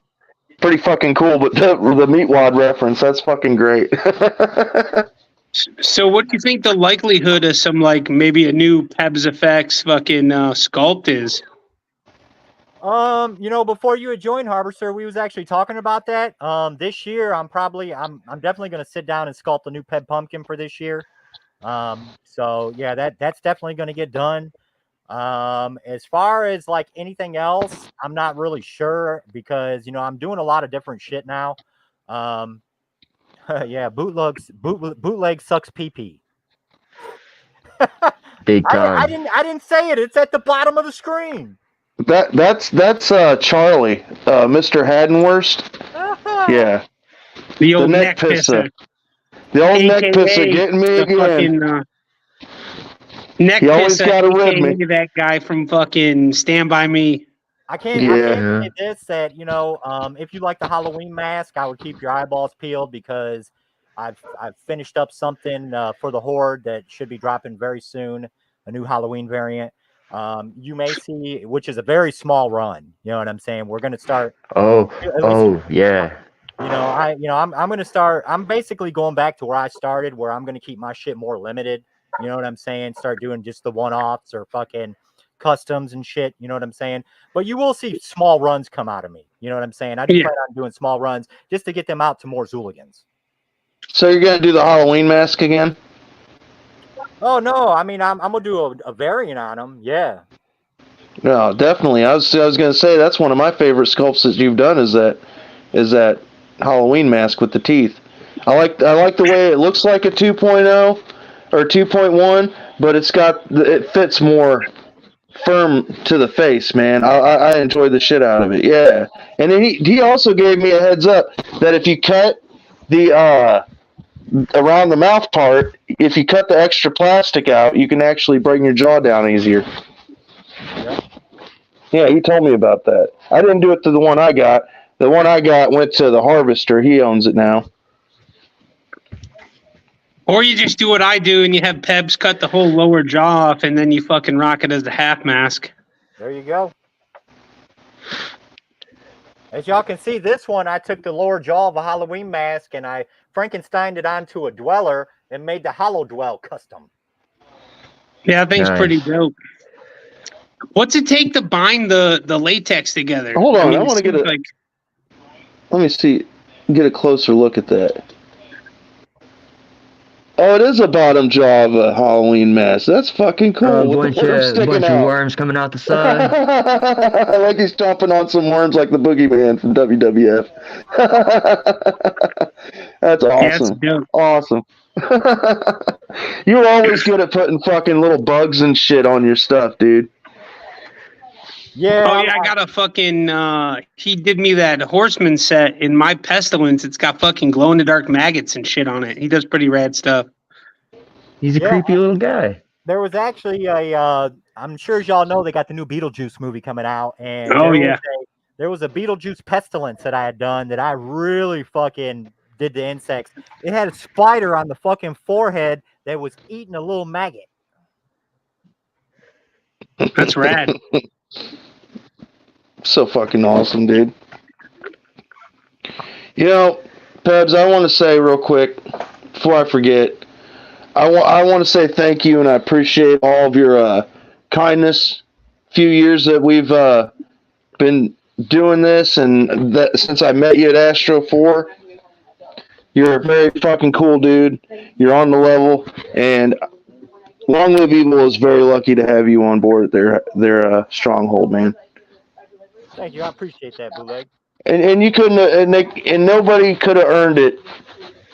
pretty fucking cool. But the Meatwad reference, that's fucking great. So, what do you think the likelihood of some like maybe a new Pebs Effects fucking sculpt is? Before you had joined Harvester, we was actually talking about that. This year I'm definitely gonna sit down and sculpt a new Peb pumpkin for this year. So yeah, that's definitely gonna get done. As far as like anything else, I'm not really sure because I'm doing a lot of different shit now. Um, yeah, bootleg sucks pee. Big I time. didn't say it. It's at the bottom of the screen. That's Charlie, Mr. Haddonworst. Yeah, The the old neck pisser. The old AKA neck pisser getting me the again. fucking neck He always pisser, gotta rib me. AKA that guy from fucking Stand By Me. I can't Yeah. say this that if you like the Halloween mask, I would keep your eyeballs peeled because I've finished up something for the Horde that should be dropping very soon, a new Halloween variant. You may see, which is a very small run. You know what I'm saying? We're gonna start. Yeah. I'm gonna start. I'm basically going back to where I started, where I'm gonna keep my shit more limited. You know what I'm saying? Start doing just the one-offs or fucking customs and shit. You know what I'm saying? But you will see small runs come out of me. You know what I'm saying? I just plan on doing small runs just to get them out to more Zooligans. So you're gonna do the Halloween mask again? Oh no! I mean, I'm gonna do a variant on them. Yeah. No, definitely. I was gonna say that's one of my favorite sculpts that you've done is that Halloween mask with the teeth. I like the way it looks like a 2.0 or 2.1, but it fits more firm to the face, man. I enjoy the shit out of it. Yeah, and then he also gave me a heads up that if you cut the around the mouth part, if you cut the extra plastic out, you can actually bring your jaw down easier. Yep. Yeah, he told me about that. I didn't do it to the one I got. The one I got went to the Harvester. He owns it now. Or you just do what I do and you have Pebs cut the whole lower jaw off and then you fucking rock it as a half mask. There you go. As y'all can see, this one, I took the lower jaw of a Halloween mask and I Frankensteined it onto a dweller and made the Hollow Dwell custom. Yeah, that thing's pretty dope. What's it take to bind the latex together? Hold on, I want to get let me see, get a closer look at that. Oh, it is a bottom jaw of a Halloween mask. That's fucking cool. Bunch of worms coming out the side. Like he's stomping on some worms like the Boogeyman from WWF. That's awesome. Yeah, awesome. You're always good at putting fucking little bugs and shit on your stuff, dude. Yeah. Oh yeah, I got a fucking he did me that horseman set in my pestilence. It's got fucking glow in the dark maggots and shit on it. He does pretty rad stuff. He's a creepy little guy. There was actually I'm sure as y'all know they got the new Beetlejuice movie coming out, and there was a Beetlejuice pestilence that I had done that I really fucking did the insects. It had a spider on the fucking forehead that was eating a little maggot. That's rad. So fucking awesome, dude. You know, Pebs, I want to say real quick before I forget, I want to say thank you and I appreciate all of your kindness. Few years that we've been doing this, and that since I met you at Astro 4, you're a very fucking cool dude. You're on the level, and Long Live Evil is very lucky to have you on board at their stronghold, man. Thank you, I appreciate that, Bootleg. And you couldn't, and nobody could have earned it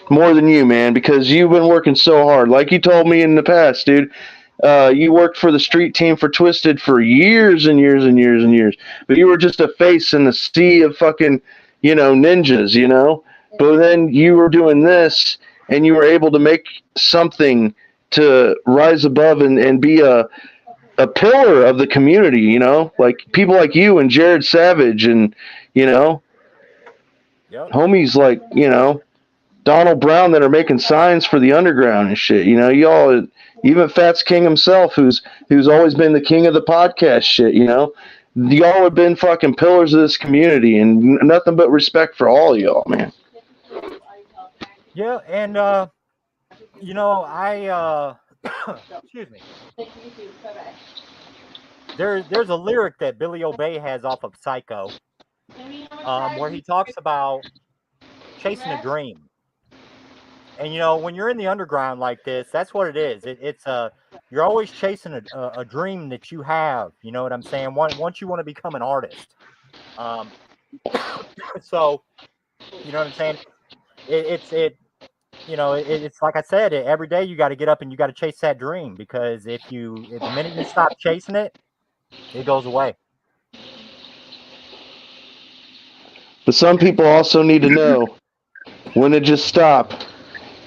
more than you, man, because you've been working so hard. Like you told me in the past, dude, you worked for the street team for Twisted for years and years and years and years. But you were just a face in the sea of fucking, ninjas, But then you were doing this, and you were able to make something to rise above and be a pillar of the community, like people like you and Jared Savage and, homies like, Donald Brown that are making signs for the underground and shit. Y'all, even Fats King himself, who's always been the king of the podcast shit, y'all have been fucking pillars of this community, and nothing but respect for all of y'all, man. Yeah, and I excuse me. there's a lyric that Billy Obey has off of Psycho, where he talks about chasing a dream. And you know, when you're in the underground like this, that's what it is. It's you're always chasing a dream that you have. You know what I'm saying? Once you want to become an artist, so you know what I'm saying. It's like I said. Every day you got to get up and you got to chase that dream, because if the minute you stop chasing it, it goes away. But some people also need to know when to just stop,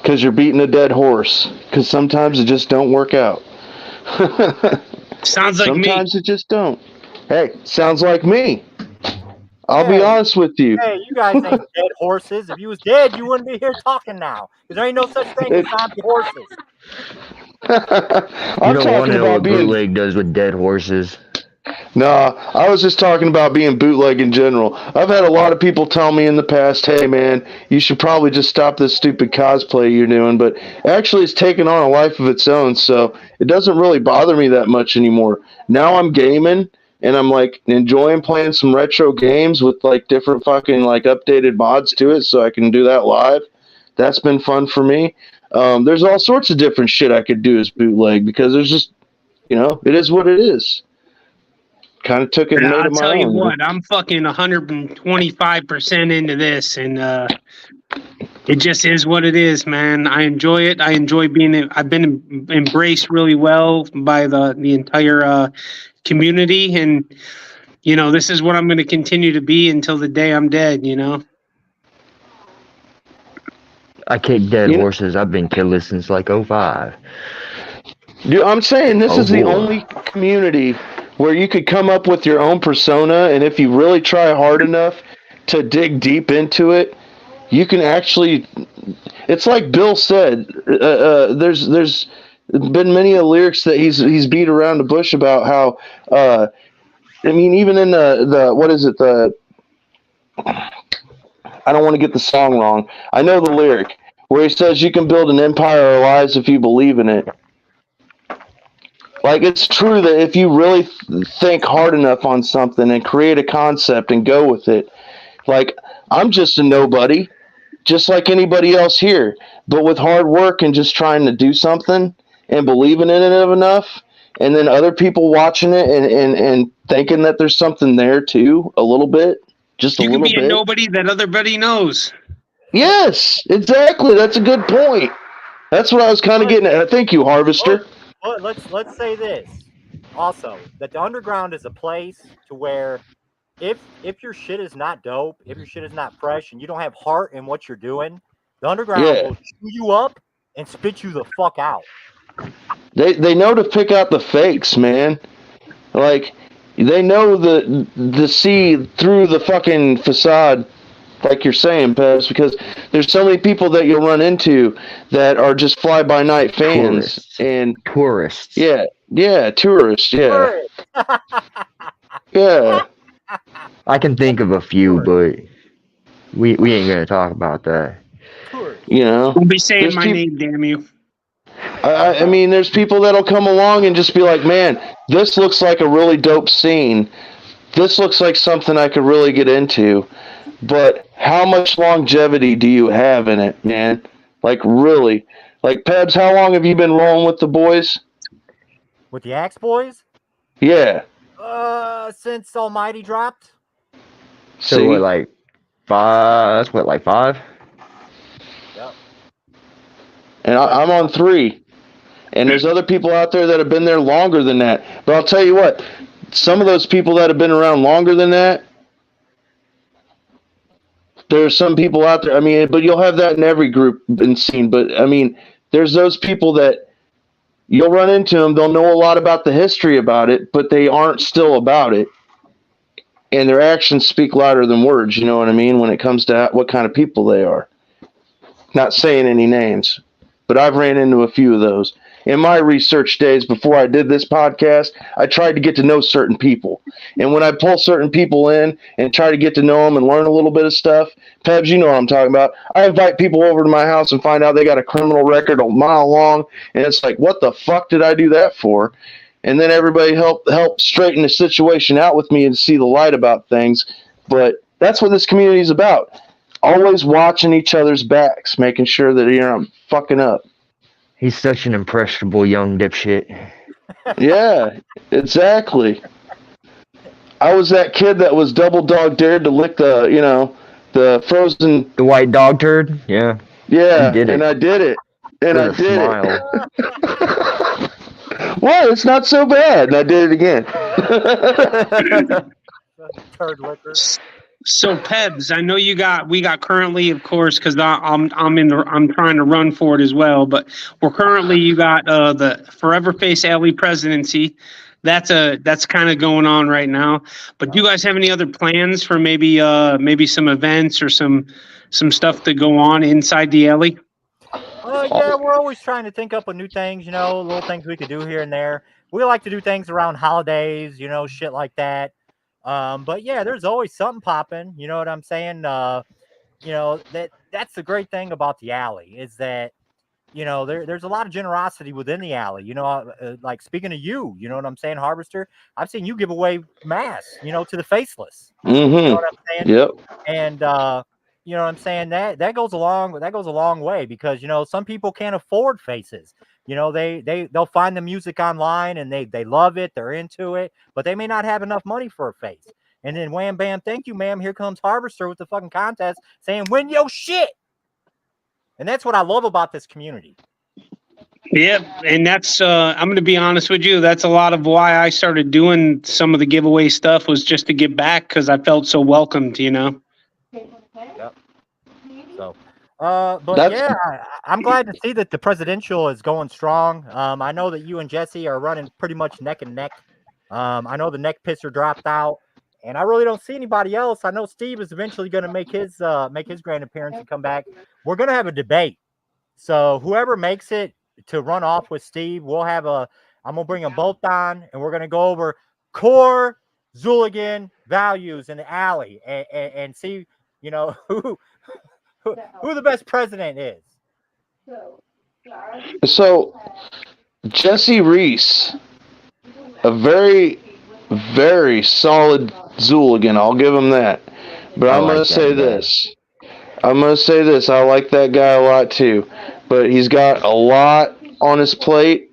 because you're beating a dead horse. Because sometimes it just don't work out. Sounds like sometimes me. It just don't. Hey, sounds like me. I'll be honest with you. Hey, you guys ain't dead horses. If you was dead, you wouldn't be here talking now. Because there ain't no such thing as zombie horses. You don't want to know what bootleg does with dead horses. Nah, I was just talking about being bootleg in general. I've had a lot of people tell me in the past, hey man, you should probably just stop this stupid cosplay you're doing, but actually it's taken on a life of its own, so it doesn't really bother me that much anymore. Now I'm gaming, and I'm like enjoying playing some retro games with like different fucking like updated mods to it, so I can do that live. That's been fun for me. There's all sorts of different shit I could do as bootleg, because there's just, it is what it is. Kind of took it and made it my own. I'll tell you what, I'm fucking 125% into this, and it just is what it is, man. I enjoy it. I enjoy I've been embraced really well by the entire community, and this is what I'm going to continue to be until the day I'm dead. I kick dead horses. I've been killing since like 05. Dude, I'm saying this is the only community where you could come up with your own persona, and if you really try hard enough to dig deep into it, you can actually. It's like Bill said. There's been many lyrics that he's beat around the bush about how. Even in the what is it, the. I don't want to get the song wrong. I know the lyric where he says you can build an empire of lies if you believe in it. Like, it's true that if you really think hard enough on something and create a concept and go with it, like, I'm just a nobody, just like anybody else here. But with hard work and just trying to do something and believing in it enough, and then other people watching it and thinking that there's something there too, a little bit, just a little bit. You can be a nobody that everybody knows. Yes, exactly. That's a good point. That's what I was kind of getting at. Thank you, Harvester. Well, let's say this also, that the underground is a place to where if your shit is not dope, if your shit is not fresh, and you don't have heart in what you're doing, the underground will chew you up and spit you the fuck out. They know to pick out the fakes, man. Like, they know the see through the fucking facade, like you're saying, Pebs, because there's so many people that you'll run into that are just fly-by-night fans. Tourists. Yeah, tourists, yeah. Yeah. I can think of a few, but we ain't going to talk about that. Don't be saying my name, damn you. I mean, there's people that'll come along and just be like, man, this looks like a really dope scene. This looks like something I could really get into. But how much longevity do you have in it, man? Like, really? Like, Pebs, how long have you been rolling with the boys? With the Axe Boys? Yeah. Since Almighty dropped. So what, like 5? That's what, like 5? Yep. And I'm on 3. And there's other people out there that have been there longer than that. But I'll tell you what, some of those people that have been around longer than that, there's some people out there, I mean, but you'll have that in every group and scene. But, I mean, there's those people that you'll run into them, they'll know a lot about the history about it, but they aren't still about it. And their actions speak louder than words, you know what I mean, when it comes to what kind of people they are. Not saying any names, but I've ran into a few of those. In my research days before I did this podcast, I tried to get to know certain people. And when I pull certain people in and try to get to know them and learn a little bit of stuff, Pebs, you know what I'm talking about. I invite people over to my house and find out they got a criminal record a mile long. And it's like, what the fuck did I do that for? and then everybody help straighten the situation out with me and see the light about things. But that's what this community is about. Always watching each other's backs, making sure that you're not fucking up. He's such an impressionable young dipshit. Yeah, exactly. I was that kid that was double dog dared to lick the frozen... The white dog turd? Yeah. Yeah, did it. and I did it. And I With a did smile. it. Well, it's not so bad. And I did it again. Turd liquor. So Pebs, I know we got currently, of course, because I'm trying to run for it as well. But you got the Forever Face Alley presidency. That's kind of going on right now. But do you guys have any other plans for maybe some events or some stuff to go on inside the alley? Yeah, we're always trying to think up of new things, little things we could do here and there. We like to do things around holidays, shit like that. But yeah, there's always something popping. You know what I'm saying? That's the great thing about the alley is that, there's a lot of generosity within the alley. Like speaking of you know what I'm saying, Harvester, I've seen you give away masks, to the faceless. Mm-hmm. You know what I'm saying? Yep. And you know what I'm saying? That goes a long way because some people can't afford faces. They'll find the music online and they love it, they're into it, but they may not have enough money for a face. And then wham bam, thank you, ma'am. Here comes Harvester with the fucking contest saying win your shit. And that's what I love about this community. Yeah, and that's I'm going to be honest with you. That's a lot of why I started doing some of the giveaway stuff was just to give back because I felt so welcomed, Yep. So, I'm glad to see that the presidential is going strong. I know that you and Jesse are running pretty much neck and neck. I know the neck pisser dropped out, and I really don't see anybody else. I know Steve is eventually going to make his grand appearance and come back. We're going to have a debate. So whoever makes it to run off with Steve, I'm going to bring them both on, and we're going to go over core Zooligan values in the alley and see, who the best president is. So, Jesse Reese, a very, very solid Zooligan. I'll give him that. But I'm going to say this. I like that guy a lot too. But he's got a lot on his plate.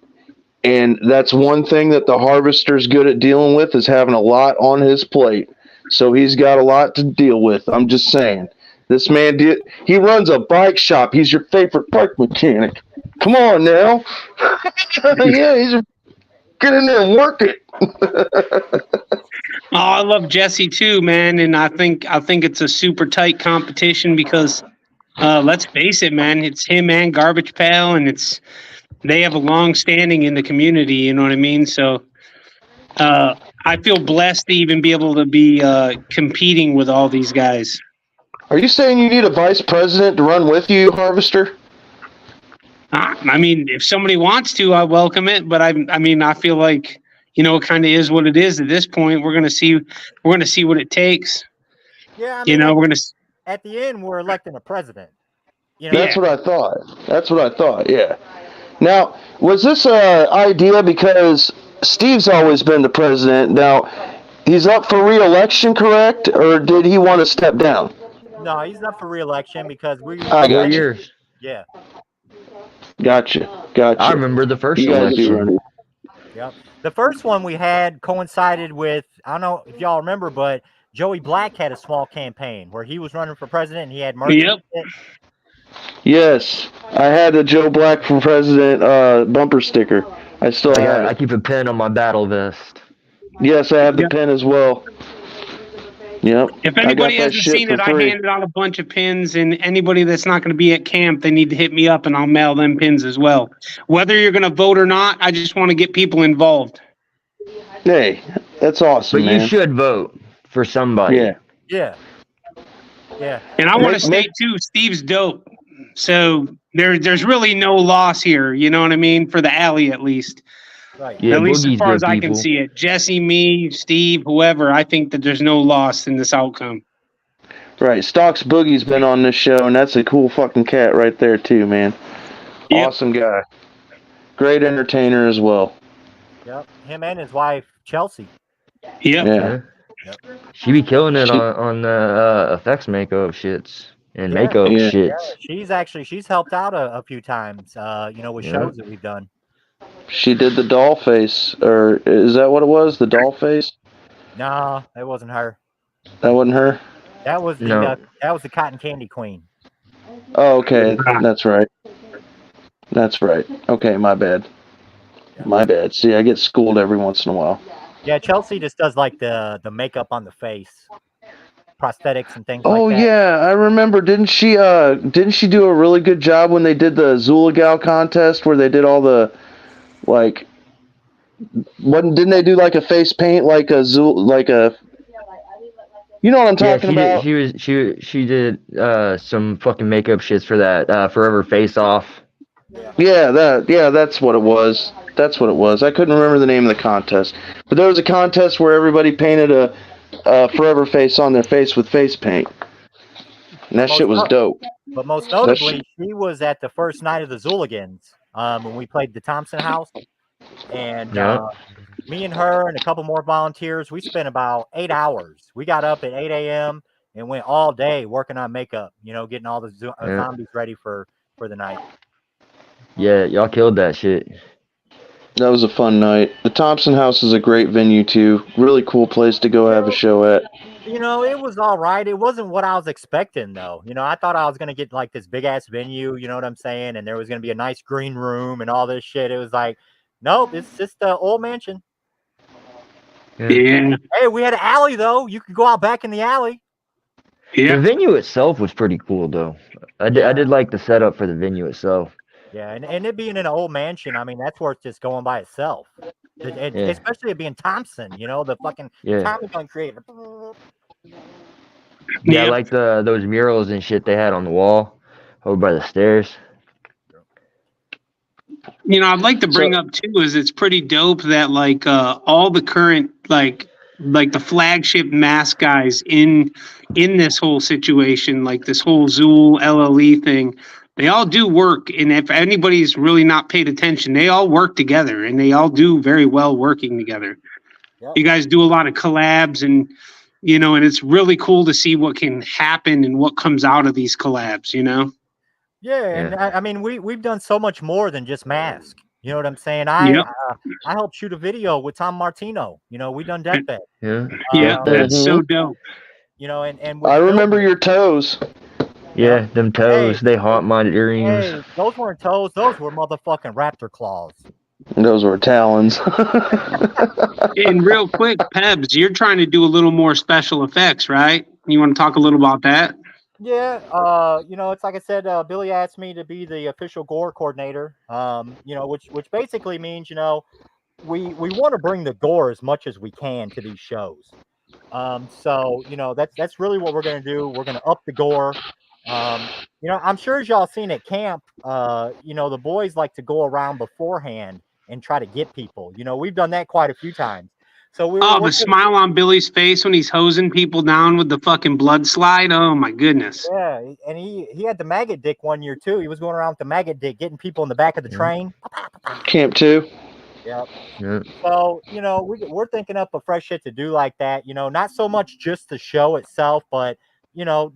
And that's one thing that the Harvester's good at dealing with is having a lot on his plate. So he's got a lot to deal with. I'm just saying. This man he runs a bike shop. He's your favorite bike mechanic. Come on now. Yeah, get in there and work it. Oh, I love Jesse too, man, and I think it's a super tight competition because let's face it, man, it's him and Garbage Pail, and they have a long standing in the community, you know what I mean? So I feel blessed to even be able to be competing with all these guys. Are you saying you need a vice president to run with you, Harvester? I mean, if somebody wants to, I welcome it. But I feel like it kind of is what it is at this point. We're gonna see what it takes. Yeah, we're gonna. At the end, we're electing a president. That's what I thought. Yeah. Now, was this an idea because Steve's always been the president? Now, he's up for re-election, correct? Or did he want to step down? No, he's up for re-election because we. I got years. Yeah. Gotcha. I remember the first election. Yep. The first one we had coincided with, I don't know if y'all remember, but Joey Black had a small campaign where he was running for president and he had merch. Yep. Yes. I had a Joe Black for president bumper sticker. I still have it. I keep a pin on my battle vest. Yes, I have the pin as well. Yep. If anybody hasn't seen it, I handed out a bunch of pins, and anybody that's not going to be at camp, they need to hit me up, and I'll mail them pins as well. Whether you're going to vote or not, I just want to get people involved. Hey, that's awesome, But you should vote for somebody. Yeah. And I want to say, too, Steve's dope. So there's really no loss here, you know what I mean, for the alley at least. Right. Yeah, at least as far as I people. can see it. Jesse, me, Steve, whoever, I think that there's no loss in this outcome. Right. Stocks Boogie's been on this show, and that's a cool fucking cat right there, too, man. Yep. Awesome guy. Great entertainer as well. Yep, him and his wife Chelsea. Yep. Yeah. Yep. She be killing it on the effects makeup shits and Yeah. makeup Yeah. shits. She's helped out a few times. With Yeah. shows that we've done. She did the doll face, or is that what it was? The doll face? No, that wasn't her. That wasn't her. That was No. the Cotton Candy Queen. Oh, okay, that's right. That's right. Okay, my bad. My bad. See, I get schooled every once in a while. Yeah, Chelsea just does like the makeup on the face, prosthetics and things Oh like that. yeah, I remember. Didn't she do a really good job when they did the Zulagal contest where they did all the like? Didn't they do like a face paint like a You know what I'm Yeah, talking she about? did. She did some fucking makeup shits for that Forever Face Off. Yeah, that's what it was. That's what it was. I couldn't remember the name of the contest, but there was a contest where everybody painted a forever face on their face with face paint, and that shit was dope. But most notably, she was at the first night of the Zooligans when we played the Thompson House, and me and her and a couple more volunteers, we spent about 8 hours. We got up at 8 a.m. and went all day working on makeup. Getting all the zombies ready for the night. Yeah, y'all killed that shit. That was a fun night. The Thompson House is a great venue too. Really cool place to go have a show at. It was all right. It wasn't what I was expecting though. I thought I was gonna get like this big ass venue. You know what I'm saying? And there was gonna be a nice green room and all this shit. It was like, nope, it's just an old mansion. Yeah. Hey, we had an alley though. You could go out back in the alley. Yeah. The venue itself was pretty cool though. I did like the setup for the venue itself. Yeah, and it being in an old mansion, I mean, that's worth just going by itself. Especially it being Thompson, the fucking Tommy gun creator. Yeah, I like those murals and shit they had on the wall over by the stairs. I'd like to bring up too is it's pretty dope that like all the current like the flagship mask guys in this whole situation, like this whole Zool LLE thing, they all do work. And if anybody's really not paid attention, they all work together and they all do very well working together. Yep. You guys do a lot of collabs and and it's really cool to see what can happen and what comes out of these collabs, Yeah, and I mean we've done so much more than just mask. You know what I'm saying? I helped shoot a video with Tom Martino. We done Deathbed. That's so dope. And I remember your toes. Yeah, them toes. They haunt my dreams. Hey, those weren't toes. Those were motherfucking raptor claws. Those were talons. And real quick, Pebs, you're trying to do a little more special effects, right? You want to talk a little about that? Yeah, it's like I said, Billy asked me to be the official gore coordinator. Which basically means, we want to bring the gore as much as we can to these shows. So that's really what we're gonna do. We're gonna up the gore. I'm sure as y'all seen at camp, the boys like to go around beforehand and try to get people. We've done that quite a few times. So the smile on Billy's face when he's hosing people down with the fucking blood slide. Oh my goodness. Yeah, and he had the maggot dick one year too. He was going around with the maggot dick, getting people in the back of the train. Camp 2. Yep. Yeah. So we're thinking up a fresh shit to do like that. Not so much just the show itself, but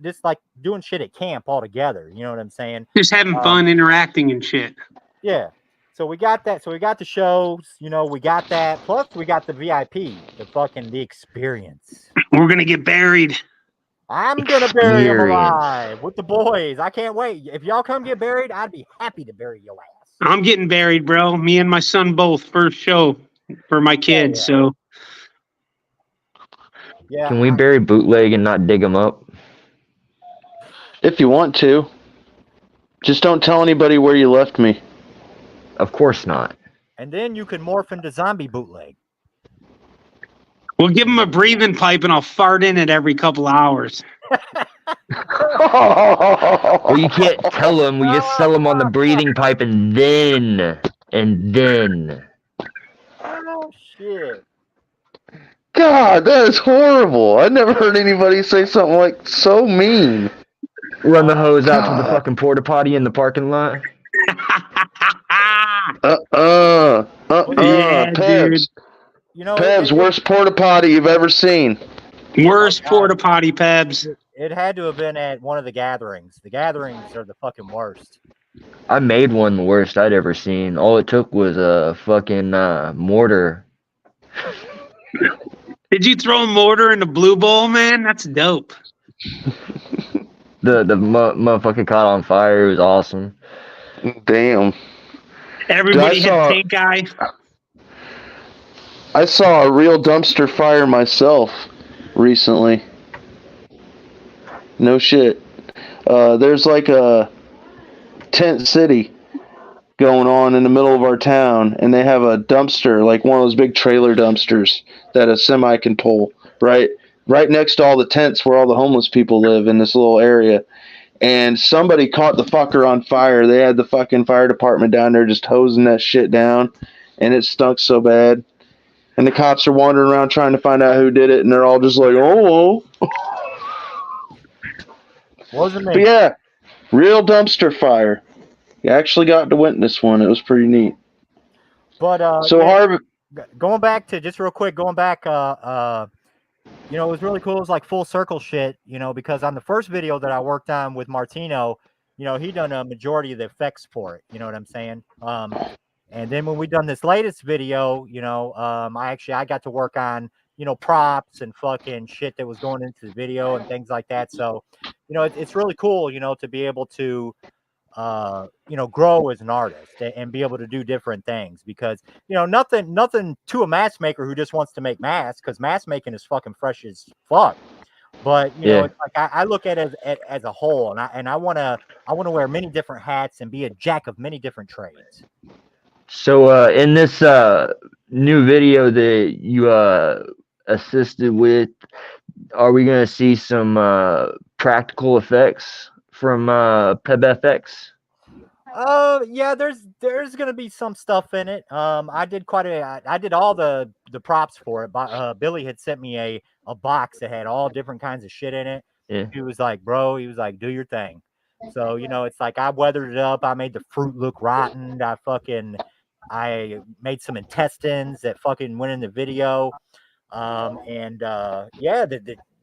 just like doing shit at camp all together. You know what I'm saying? Just having fun, interacting and shit. Yeah. So we got that. So we got the shows, we got that. Plus we got the VIP, the experience. We're going to get buried. I'm going to bury him alive with the boys. I can't wait. If y'all come get buried, I'd be happy to bury your ass. I'm getting buried, bro. Me and my son both. First show for my kids. So. Yeah. Can we bury Bootleg and not dig him up? If you want to. Just don't tell anybody where you left me. Of course not. And then you can morph into zombie Bootleg. We'll give him a breathing pipe and I'll fart in it every couple hours. Well, you can't tell him. We just sell him on the breathing pipe and then. Oh, shit. God, that is horrible. I never heard anybody say something like so mean. Run the hose out to the fucking porta potty in the parking lot. Yeah, Pebs. dude. You know, Pebs, worst porta potty you've ever seen. Worst God. porta potty, Pebs. it had to have been at one of the gatherings. The gatherings are the fucking worst. I made one the worst I'd ever seen. All it took was a fucking mortar. Did you throw a mortar in the blue bowl, man? That's dope. The motherfucker caught on fire. It was awesome. Damn. Everybody had pink eye. I saw a real dumpster fire myself recently. No shit. There's like a tent city going on in the middle of our town, and they have a dumpster, like one of those big trailer dumpsters that a semi can pull, right next to all the tents where all the homeless people live in this little area. And somebody caught the fucker on fire. They had the fucking fire department down there just hosing that shit down, and it stunk so bad. And the cops are wandering around trying to find out who did it, and they're all just like, oh. Wasn't me. But yeah, real dumpster fire. You actually got to witness one. It was pretty neat. But so yeah, Harvey, going back to just real quick, it was really cool. It was like full circle shit, because on the first video that I worked on with Martino, he done a majority of the effects for it. You know what I'm saying? And then when we done this latest video, I got to work on, props and fucking shit that was going into the video and things like that. So, it's really cool, to be able to, grow as an artist and be able to do different things, because, nothing to a mask maker who just wants to make masks, because mask making is fucking fresh as fuck. But it's like I look at it as a whole, and I want to wear many different hats and be a jack of many different trades. So in this new video that you assisted with, are we gonna see some practical effects from PebFX? Yeah, there's gonna be some stuff in it. I did all the props for it. Billy had sent me a box that had all different kinds of shit in it. Yeah. He was like, do your thing. So, it's like I weathered it up. I made the fruit look rotten. I made some intestines that fucking went in the video. The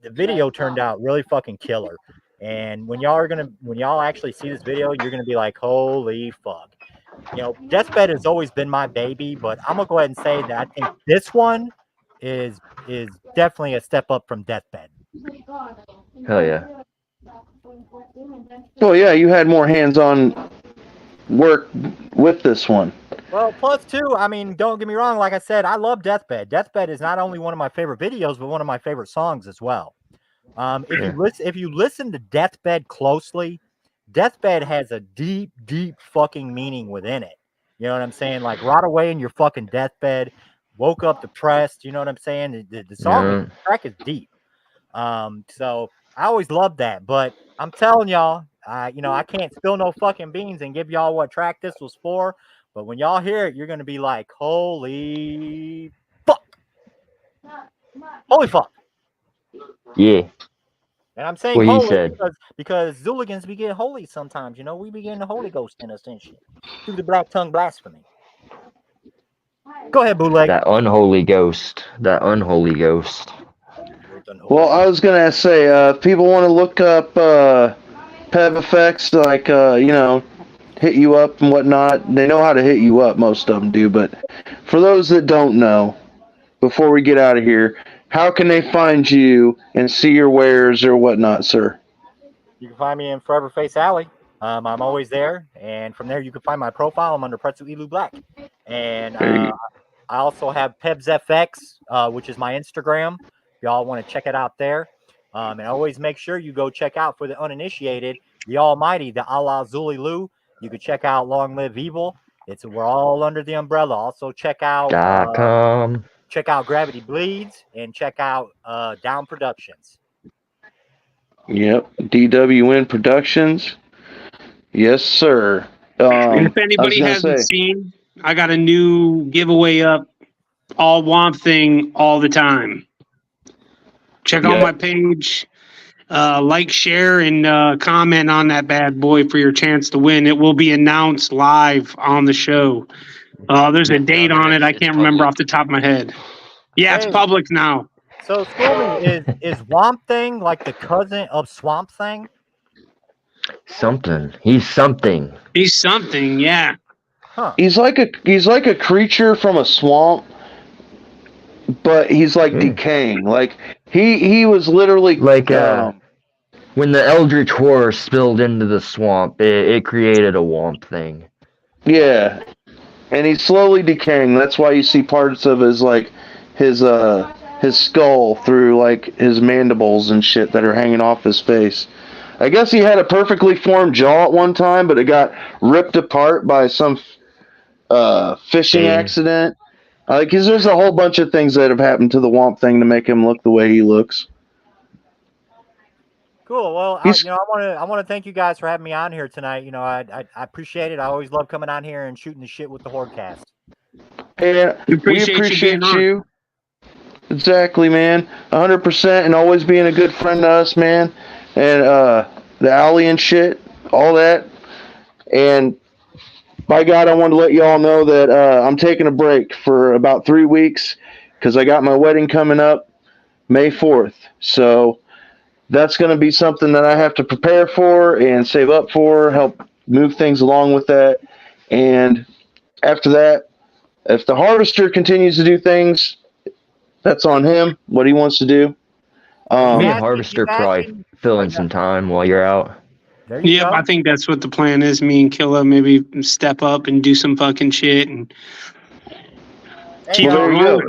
video turned out really fucking killer. And when y'all actually see this video, you're gonna be like, holy fuck. Deathbed has always been my baby, but I'm gonna go ahead and say that I think this one is definitely a step up from Deathbed. Hell yeah. well, yeah, you had more hands-on work with this one. Well, plus too, I mean, don't get me wrong. Like I said, I love Deathbed. Deathbed is not only one of my favorite videos, but one of my favorite songs as well. If you listen to Deathbed closely, Deathbed has a deep, deep fucking meaning within it. You know what I'm saying? Like, rot away in your fucking deathbed, woke up depressed. You know what I'm saying? The song, the track is deep. So I always loved that. But I'm telling y'all, I can't spill no fucking beans and give y'all what track this was for. But when y'all hear it, you're gonna be like, holy fuck. Holy fuck. Yeah. And I'm saying holy because Zuligans be getting holy sometimes. We be getting the Holy Ghost in us and shit. Through the black tongue blasphemy. Go ahead, Bootleg. That unholy ghost. Well, I was gonna say, if people want to look up PebFX, like hit you up and whatnot, they know how to hit you up. Most of them do, but for those that don't know, before we get out of here, how can they find you and see your wares or whatnot, sir? You can find me in Forever Face Alley. I'm always there, and from there you can find my profile. I'm under PRETXUL Black, and I also have Pebs FX, which is my Instagram. If y'all want to check it out there, and always make sure you go check out, for the uninitiated, the Almighty, the Allah Zuli Lu. You can check out Long Live Evil. We're all under the umbrella. Also check out Gravity Bleeds, and check out Down Productions. Yep, DWN Productions. Yes, sir. And if anybody hasn't seen, I got a new giveaway up, all Womp Thing all the time. Check out my page, like, share, and comment on that bad boy for your chance to win. It will be announced live on the show. Oh, there's a date on it. I can't remember off the top of my head. Yeah, it's public now. So, school me, is Womp Thing like the cousin of Swamp Thing? Something. He's something. He's something, yeah. Huh. He's like a creature from a swamp, but he's like decaying. Like he was literally like when the Eldritch Horror spilled into the swamp, it created a Womp Thing. Yeah, and he's slowly decaying. That's why you see parts of his skull through like his mandibles and shit that are hanging off his face. I guess he had a perfectly formed jaw at one time, but it got ripped apart by some fishing accident. Because there's a whole bunch of things that have happened to the Womp Thing to make him look the way he looks. Cool. Well, I want to thank you guys for having me on here tonight. You know, I appreciate it. I always love coming on here and shooting the shit with the Hordecast. Hey, we appreciate you. Exactly, man. 100%, and always being a good friend to us, man. And the alley and shit, all that. And by God, I want to let you all know that I'm taking a break for about 3 weeks because I got my wedding coming up May 4th. So that's going to be something that I have to prepare for and save up for, help move things along with that. And after that, if the harvester continues to do things, that's on him, what he wants to do. Me and Harvester probably fill in some time while you're out. Yep, I think that's what the plan is. Me and Killa maybe step up and do some fucking shit and keep it rolling.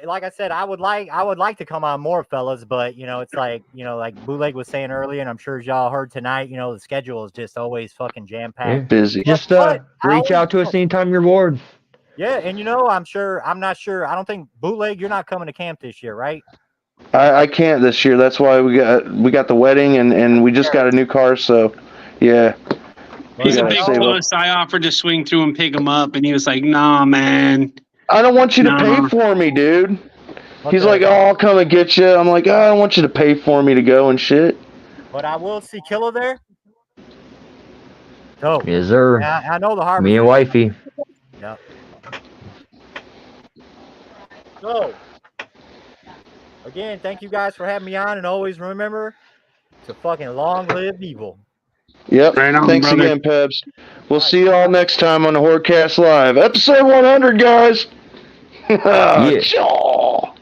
Like I said, I would like to come on more, fellas, but it's like like Bootleg was saying earlier, and I'm sure as y'all heard tonight, the schedule is just always fucking jam packed. Busy. Just reach out to us anytime you're bored. Yeah, and I'm not sure. I don't think Bootleg, you're not coming to camp this year, right? I can't this year. That's why we got the wedding and we just got a new car. So, yeah. He's a big puss. I offered to swing through and pick him up, and he was like, "Nah, man. I don't want you to pay for me, dude." He's like, "Oh, I'll come and get you." I'm like, "Oh, I don't want you to pay for me to go and shit." But I will see Killa there. Oh, yes, sir. I know the harbor. Me and wifey. Yep. So, again, thank you guys for having me on, and always remember to fucking long live evil. Yep. Right on, Thanks brother. again, Pebs. We'll see you all next time on the Hordecast Live. Episode 100, guys. Yeah.